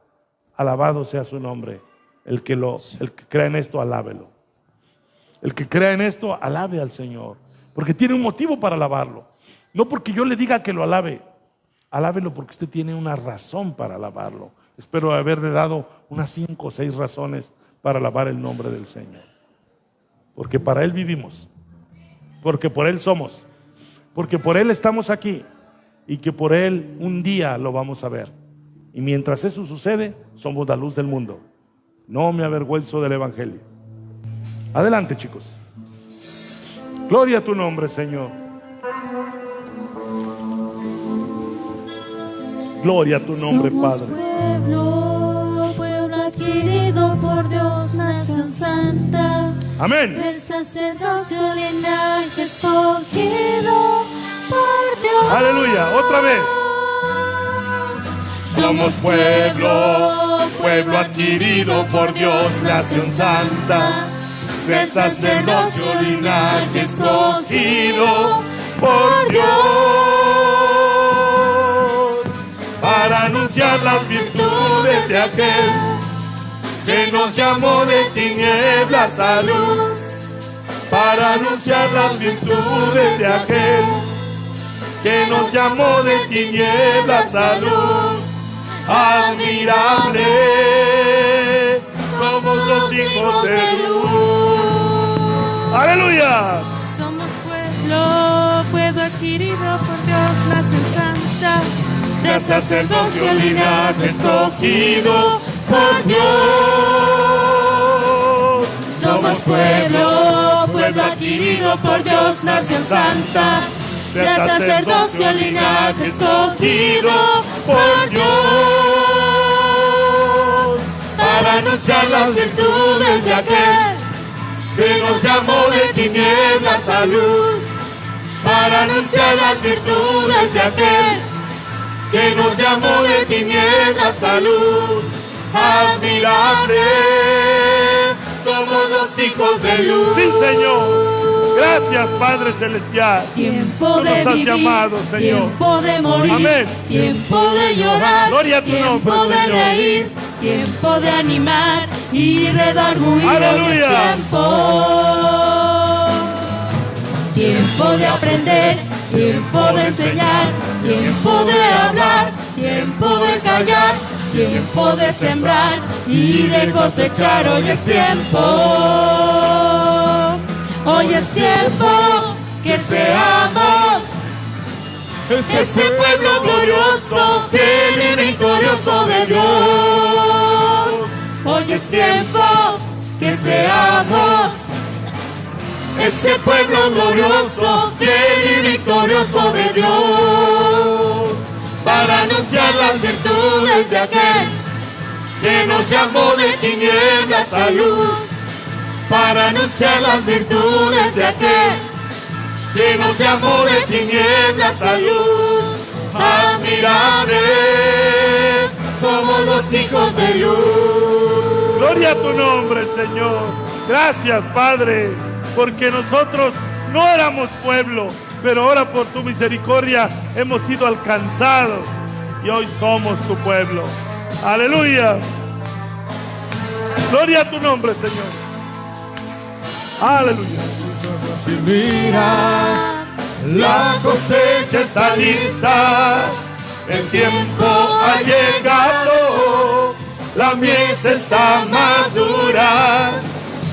Alabado sea su nombre. El que crea en esto, alábelo. El que crea en esto, alabe al Señor. Porque tiene un motivo para alabarlo. No porque yo le diga que lo alabe. Alábelo porque usted tiene una razón para alabarlo. Espero haberle dado unas 5 o 6 razones para alabar el nombre del Señor. Porque para Él vivimos. Porque por Él somos. Porque por Él estamos aquí. Y que por Él un día lo vamos a ver. Y mientras eso sucede, somos la luz del mundo. No me avergüenzo del evangelio. Adelante, chicos. Gloria a tu nombre, Señor. Gloria a tu nombre, Somos Padre. pueblo adquirido por Dios, nación santa. Amén. El sacerdocio linaje escogido por Dios. Aleluya. Otra vez. Somos pueblo adquirido por Dios, nación santa, del sacerdocio linaje escogido por Dios, para anunciar las virtudes de aquel que nos llamó de tinieblas a luz, para anunciar las virtudes de aquel que nos llamó de tinieblas a luz. Admirable, somos los hijos de luz. Aleluya. Somos pueblo adquirido por Dios, nación santa, De sacerdocio linaje escogido por Dios. Somos pueblo adquirido por Dios, nación santa, de sacerdocio linaje escogido por Dios, para anunciar las virtudes de aquel que nos llamó de tinieblas a luz, para anunciar las virtudes de aquel que nos llamó de tinieblas a luz. Admirable, somos los hijos de luz. Sí, Señor. Gracias, Padre Celestial. Tiempo Tú de nos has vivir, llamado, Señor. tiempo de morir, Amén. tiempo de llorar, Gloria a tu tiempo nombre, de Señor. reír, tiempo de animar y redarguir. Aleluya. Hoy es tiempo de aprender, tiempo de enseñar, tiempo de hablar, tiempo de callar, tiempo de sembrar y de cosechar. Hoy es tiempo. Hoy es tiempo que seamos ese pueblo glorioso, fiel y victorioso de Dios. Hoy es tiempo que seamos Ese pueblo glorioso, fiel y victorioso de Dios, para anunciar las virtudes de aquel que nos llamó de tinieblas a luz, para anunciar las virtudes de aquel que nos llamó de tinieblas a luz. Admirable, somos los hijos de luz. Gloria a tu nombre, Señor. Gracias, Padre, porque nosotros no éramos pueblo, pero ahora por tu misericordia hemos sido alcanzados y hoy somos tu pueblo. Aleluya. Gloria a tu nombre, Señor. Aleluya. Si mira, la cosecha está lista, el tiempo ha llegado, la mies está madura.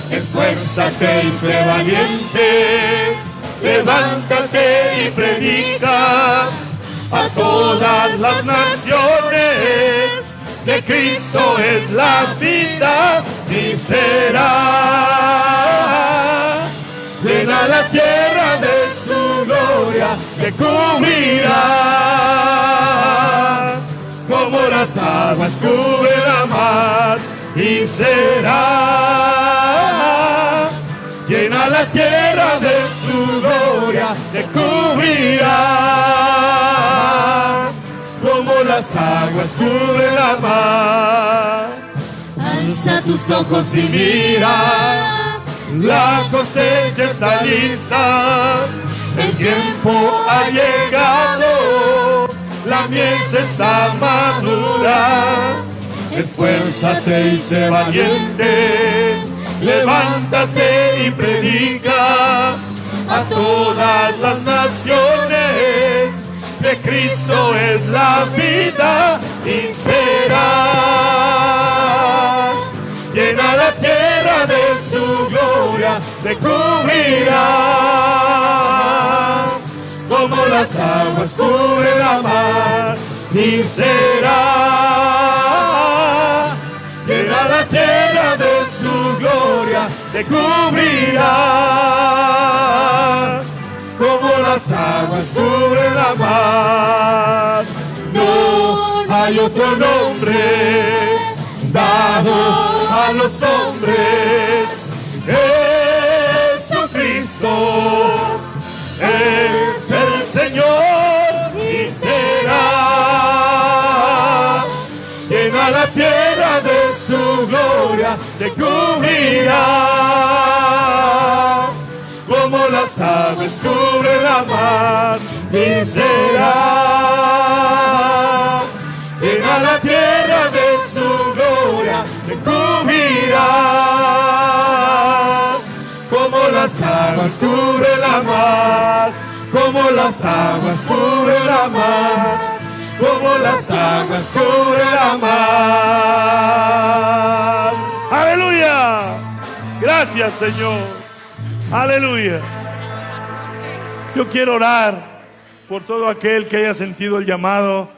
Esfuérzate y sé valiente, levántate y predica a todas las naciones, de Cristo es la vida y será llena la tierra de su gloria, se cubrirá como las aguas cubre la mar y será llena la tierra de su gloria, se cubrirá como las aguas cubre la mar. Alza tus ojos Y mira, la cosecha está lista, el tiempo ha llegado, la mies está madura. Esfuérzate y sé valiente, levántate y predica a todas las naciones, de Cristo es la vida y será llena la tierra de su gloria, se cubrirá como las aguas cubre la mar y será llena la tierra de su gloria, se cubrirá como las aguas cubre la mar. No hay otro nombre dado a los hombres, Jesucristo es el Señor y será llena la tierra de su gloria, te cubrirá como las aves cubre la mar y será llena la tierra de su gloria, se cubrirá como las aguas cubre la mar, como las aguas cubre la mar, como las aguas cubre la mar. Aleluya. Gracias, Señor. Aleluya. Yo quiero orar por todo aquel que haya sentido el llamado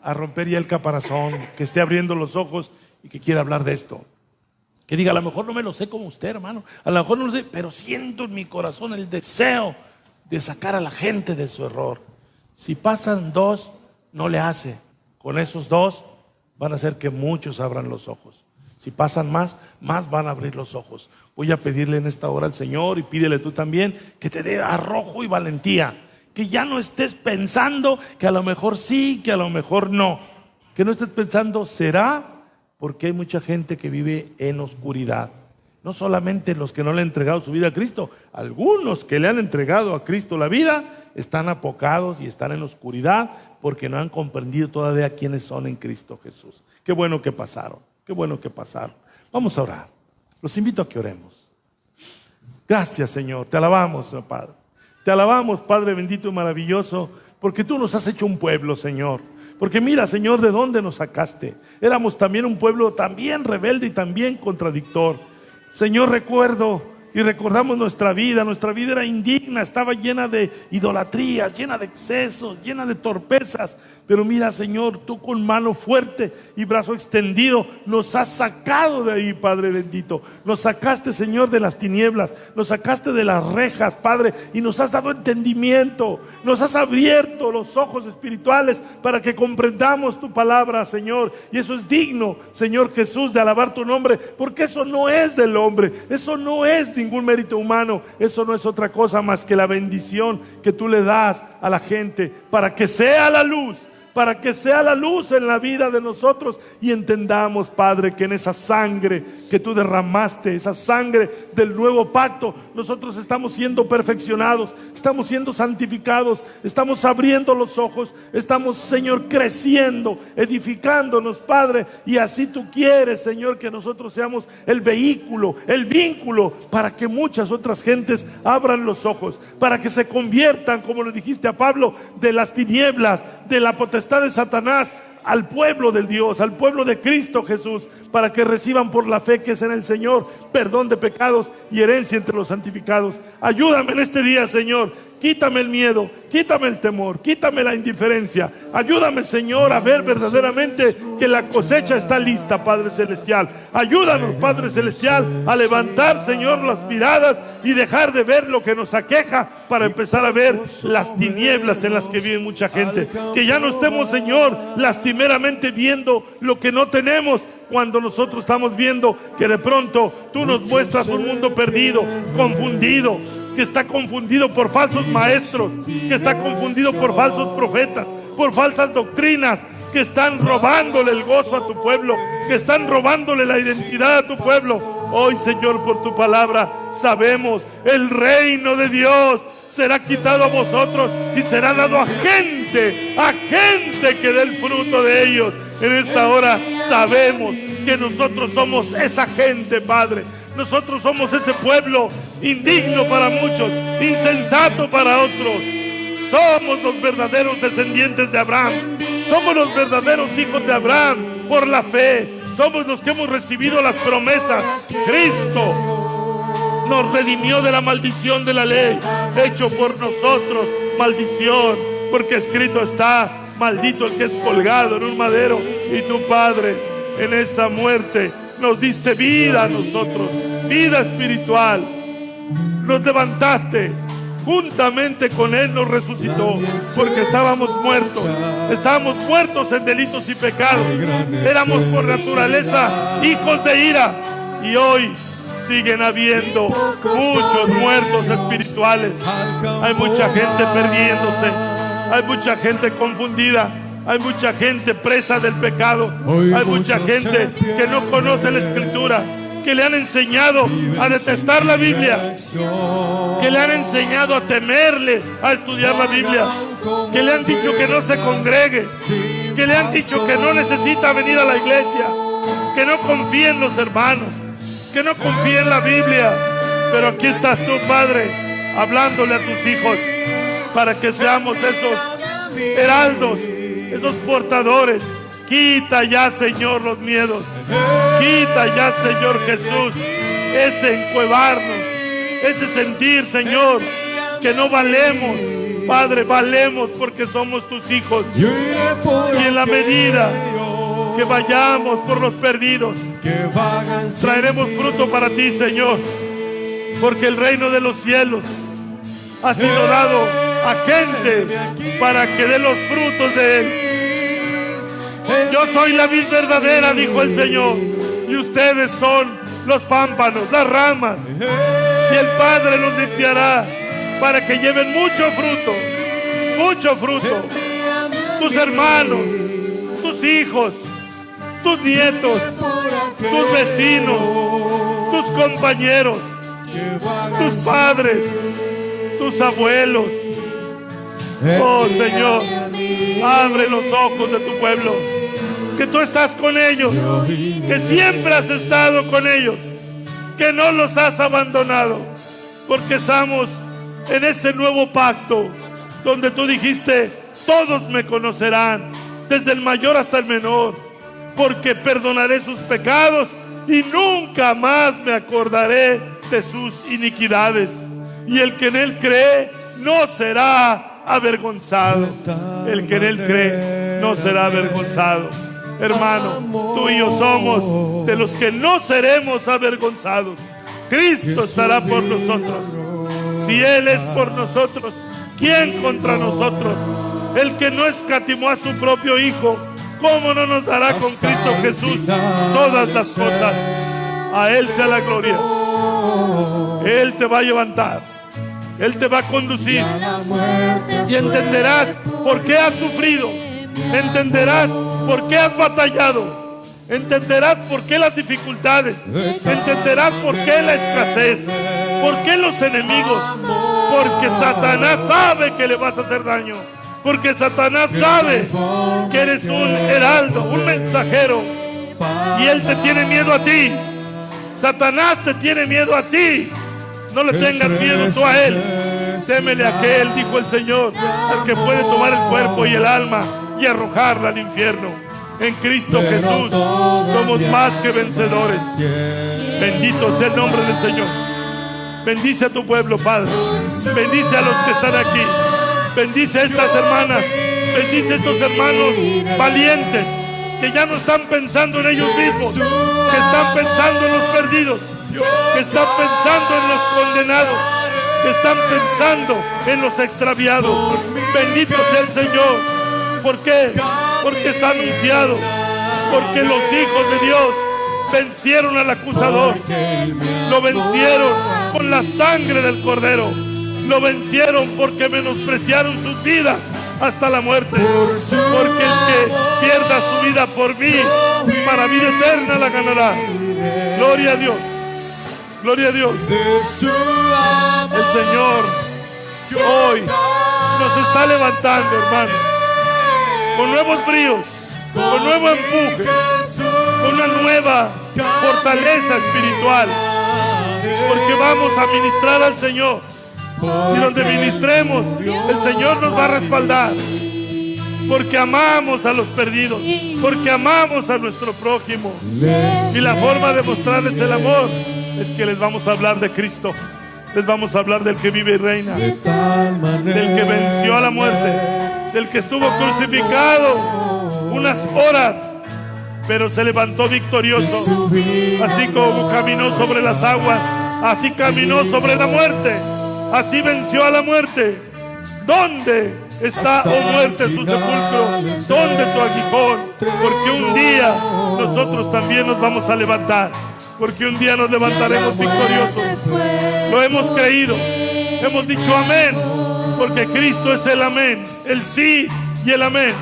a romper ya el caparazón, que esté abriendo los ojos y que quiera hablar de esto. Que diga, a lo mejor no me lo sé como usted, hermano, a lo mejor no lo sé, pero siento en mi corazón el deseo de sacar a la gente de su error. Si pasan dos, no le hace. Con esos dos van a hacer que muchos abran los ojos. Si pasan más, más van a abrir los ojos. Voy a pedirle en esta hora al Señor, y pídele tú también, que te dé arrojo y valentía. Que ya no estés pensando que a lo mejor sí, que a lo mejor no. Que no estés pensando, ¿será? Porque hay mucha gente que vive en oscuridad. No solamente los que no le han entregado su vida a Cristo, algunos que le han entregado a Cristo la vida están apocados y están en oscuridad porque no han comprendido todavía quiénes son en Cristo Jesús. Qué bueno que pasaron, qué bueno que pasaron. Vamos a orar. Los invito a que oremos. Gracias, Señor. Te alabamos, Señor Padre. Te alabamos, Padre bendito y maravilloso, porque tú nos has hecho un pueblo, Señor. Porque mira, Señor, de dónde nos sacaste. Éramos también un pueblo también rebelde y también contradictor. Señor, recuerdo y recordamos nuestra vida era indigna, estaba llena de idolatrías, llena de excesos, llena de torpezas. Pero mira, Señor, tú con mano fuerte y brazo extendido nos has sacado de ahí, Padre bendito. Nos sacaste, Señor, de las tinieblas, nos sacaste de las rejas, Padre, y nos has dado entendimiento. Nos has abierto los ojos espirituales para que comprendamos tu palabra, Señor. Y eso es digno, Señor Jesús, de alabar tu nombre, porque eso no es del hombre, eso no es ningún mérito humano, eso no es otra cosa más que la bendición que tú le das a la gente para que sea la luz. Para que sea la luz en la vida de nosotros y entendamos, Padre, que en esa sangre que tú derramaste, esa sangre del nuevo pacto, nosotros estamos siendo perfeccionados, estamos siendo santificados, estamos abriendo los ojos, estamos, Señor, creciendo, edificándonos, Padre, y así tú quieres, Señor, que nosotros seamos el vehículo, el vínculo, para que muchas otras gentes abran los ojos, para que se conviertan, como le dijiste a Pablo, de las tinieblas, de la potestad de Satanás, al pueblo del Dios, al pueblo de Cristo Jesús, para que reciban por la fe que es en el Señor perdón de pecados y herencia entre los santificados. Ayúdame en este día, Señor. Quítame el miedo, quítame el temor, quítame la indiferencia. Ayúdame, Señor, a ver verdaderamente que la cosecha está lista, Padre Celestial. Ayúdanos, Padre Celestial, a levantar, Señor, las miradas y dejar de ver lo que nos aqueja para empezar a ver las tinieblas en las que vive mucha gente. Que ya no estemos, Señor, lastimeramente viendo lo que no tenemos, cuando nosotros estamos viendo que de pronto tú nos muestras un mundo perdido, confundido, que está confundido por falsos maestros, que está confundido por falsos profetas, por falsas doctrinas, que están robándole el gozo a tu pueblo, que están robándole la identidad a tu pueblo. Hoy, Señor, por tu palabra, sabemos, el reino de Dios será quitado a vosotros y será dado a gente que dé el fruto de ellos. En esta hora sabemos que nosotros somos esa gente, Padre. Nosotros somos ese pueblo indigno para muchos, insensato para otros. Somos los verdaderos descendientes de Abraham. Somos los verdaderos hijos de Abraham por la fe. Somos los que hemos recibido las promesas. Cristo nos redimió de la maldición de la ley, hecho por nosotros maldición, porque escrito está: maldito el que es colgado en un madero. Y tu Padre, en esa muerte nos diste vida a nosotros, vida espiritual. Nos levantaste, juntamente con Él nos resucitó, porque estábamos muertos en delitos y pecados. Éramos por naturaleza hijos de ira, y hoy siguen habiendo muchos muertos espirituales. Hay mucha gente perdiéndose, hay mucha gente confundida, hay mucha gente presa del pecado, hay mucha gente que no conoce la Escritura, que le han enseñado a detestar la Biblia, que le han enseñado a temerle a estudiar la Biblia, que le han dicho que no se congregue, que le han dicho que no necesita venir a la iglesia, que no confíe en los hermanos, que no confíe en la Biblia. Pero aquí estás tú, Padre, hablándole a tus hijos para que seamos esos heraldos, esos portadores. Quita ya, Señor, los miedos. Quita ya, Señor Jesús, ese encuevarnos, ese sentir, Señor, que no valemos. Padre, valemos porque somos tus hijos. Y en la medida que vayamos por los perdidos, traeremos fruto para ti, Señor, porque el reino de los cielos ha sido dado a gente para que dé los frutos de él. Yo soy la vid verdadera, dijo el Señor, y ustedes son los pámpanos, las ramas, y el Padre los limpiará para que lleven mucho fruto. Tus hermanos, tus hijos, tus nietos, tus vecinos, tus compañeros, tus padres, tus abuelos. Oh, Señor, abre los ojos de tu pueblo, que tú estás con ellos, que siempre has estado con ellos, que no los has abandonado, porque estamos en ese nuevo pacto donde tú dijiste: todos me conocerán, desde el mayor hasta el menor, porque perdonaré sus pecados y nunca más me acordaré de sus iniquidades, y el que en él cree no será avergonzado. El que en él cree no será avergonzado. Hermano, tú y yo somos de los que no seremos avergonzados. Cristo estará por nosotros. Si Él es por nosotros, ¿quién contra nosotros? El que no escatimó a su propio Hijo, ¿cómo no nos dará con Cristo Jesús todas las cosas? A Él sea la gloria. Él te va a levantar, Él te va a conducir, y entenderás por qué has sufrido, entenderás por qué has batallado, entenderás por qué las dificultades, entenderás por qué la escasez, por qué los enemigos, porque Satanás sabe que le vas a hacer daño, porque Satanás sabe que eres un heraldo, un mensajero, y él te tiene miedo a ti. Satanás te tiene miedo a ti. No le tengas miedo tú a él. Témele a aquel, dijo el Señor, al que puede tomar el cuerpo y el alma y arrojarla al infierno. En Cristo Jesús somos más que vencedores. Bendito sea el nombre del Señor. Bendice a tu pueblo, Padre. Bendice a los que están aquí. Bendice a estas hermanas. Bendice a estos hermanos valientes que ya no están pensando en ellos mismos, que están pensando en los perdidos, que están pensando en los condenados, que están pensando en los extraviados. Bendito sea el Señor. ¿Por qué? Porque está anunciado, porque los hijos de Dios vencieron al acusador, lo vencieron con la sangre del Cordero, lo vencieron porque menospreciaron sus vidas hasta la muerte, porque el que pierda su vida por mí, para vida eterna la ganará. Gloria a Dios, gloria a Dios. El Señor hoy nos está levantando, hermano, con nuevos bríos, con nuevo empuje, con una nueva fortaleza espiritual, porque vamos a ministrar al Señor, y donde ministremos el Señor nos va a respaldar, porque amamos a los perdidos, porque amamos a nuestro prójimo, y la forma de mostrarles el amor es que les vamos a hablar de Cristo, les vamos a hablar del que vive y reina, del que venció a la muerte, del que estuvo crucificado unas horas, pero se levantó victorioso. Así como caminó sobre las aguas, así caminó sobre la muerte, así venció a la muerte. ¿Dónde está, oh muerte, su sepulcro? ¿Dónde tu aguijón? Porque un día nosotros también nos vamos a levantar, porque un día nos levantaremos victoriosos. Lo hemos creído, hemos dicho amén, porque Cristo es el amén, el sí y el amén.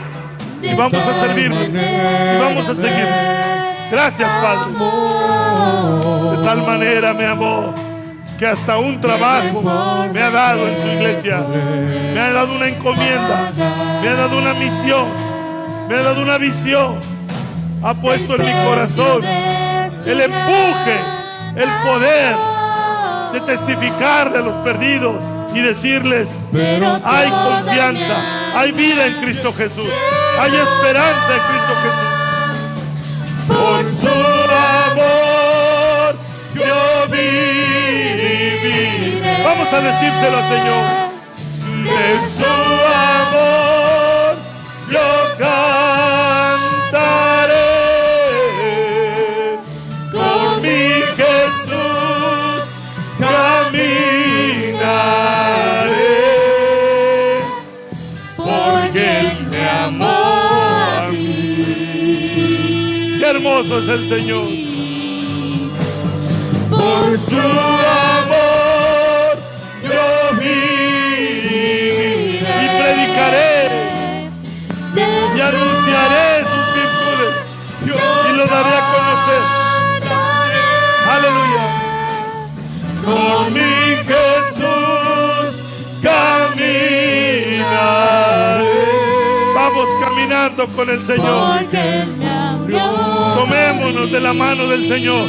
Y vamos a servirle, y vamos a seguir. Gracias, Padre. De tal manera me amó, que hasta un trabajo me ha dado en su iglesia, me ha dado una encomienda, me ha dado una misión, me ha dado una visión, ha puesto en mi corazón el empuje, el poder de testificarle a los perdidos y decirles: hay confianza, hay vida en Cristo Jesús, hay esperanza en Cristo Jesús. Por su amor yo viviré. Vamos a decírselo al Señor. De su amor yo cantaré. Con mi Jesús caminaré. Porque Él me amó a mí. Qué hermoso es el Señor. Por su amor yo viviré y predicaré y anunciaré sus virtudes y lo daré a conocer. Aleluya. Con mi Jesús caminaré. Vamos caminando con el Señor. Tomémonos de la mano del Señor.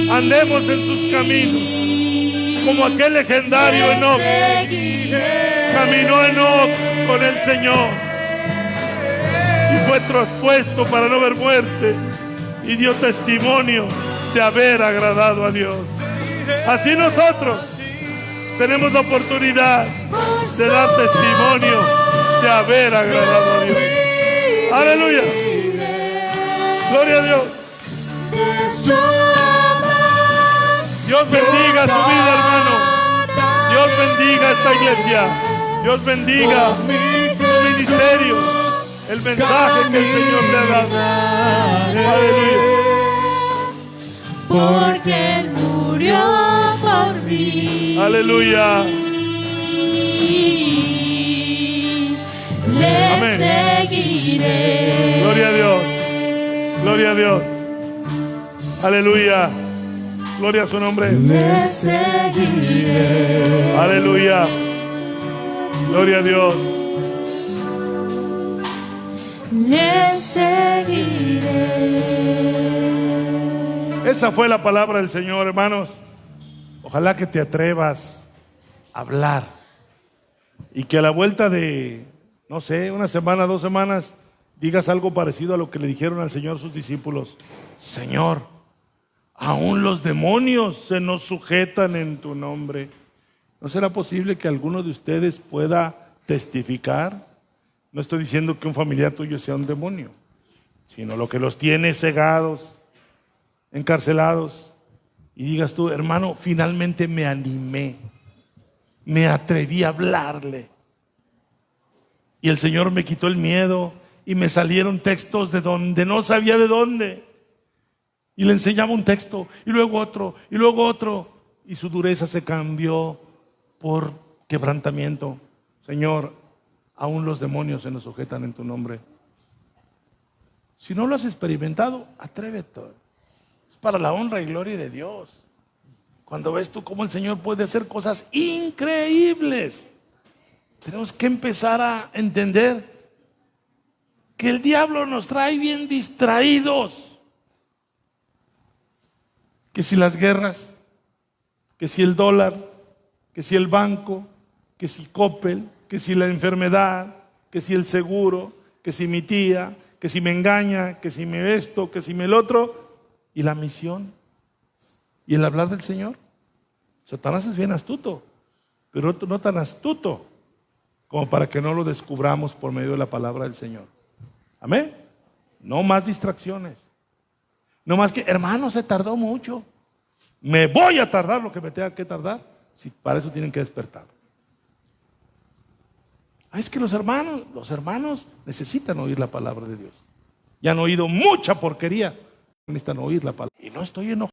Andemos en sus caminos, como aquel legendario Enoc. Caminó Enoc con el Señor y fue traspuesto para no ver muerte, y dio testimonio de haber agradado a Dios. Así nosotros tenemos la oportunidad de dar testimonio de haber agradado a Dios. Aleluya. Gloria a Dios. Dios bendiga su vida, hermano. Dios bendiga esta iglesia. Dios bendiga su ministerio. El mensaje que el Señor le ha dado. Aleluya. Porque Él murió por mí. Aleluya. Le Amén. seguiré. Gloria a Dios. Gloria a Dios. Aleluya. Gloria a su nombre. Le seguiré. Aleluya. Gloria a Dios. Le seguiré. Esa fue la palabra del Señor, hermanos. Ojalá que te atrevas a hablar y que a la vuelta de, no sé, una semana, 2 semanas, digas algo parecido a lo que le dijeron al Señor sus discípulos. Señor, aún los demonios se nos sujetan en tu nombre. ¿No será posible que alguno de ustedes pueda testificar? No estoy diciendo que un familiar tuyo sea un demonio, sino lo que los tiene cegados, encarcelados, y digas tú, hermano, finalmente me animé, me atreví a hablarle, y el Señor me quitó el miedo, y me salieron textos de donde no sabía de dónde, y le enseñaba un texto, y luego otro, y su dureza se cambió por quebrantamiento. Señor, aún los demonios se nos sujetan en tu nombre. Si no lo has experimentado, atrévete. Es para la honra y gloria de Dios. Cuando ves tú cómo el Señor puede hacer cosas increíbles, tenemos que empezar a entender que el diablo nos trae bien distraídos. Que si las guerras, que si el dólar, que si el banco, que si Coppel, que si la enfermedad, que si el seguro, que si mi tía, que si me engaña, que si me esto, que si me el otro, y la misión, y el hablar del Señor. Satanás es bien astuto, pero no tan astuto como para que no lo descubramos por medio de la palabra del Señor. Amén. No más distracciones. No más que, hermano, se tardó mucho. Me voy a tardar lo que me tenga que tardar. Si para eso tienen que despertar. Es que los hermanos necesitan oír la palabra de Dios. Ya han oído mucha porquería. Necesitan oír la palabra. Y no estoy enojado.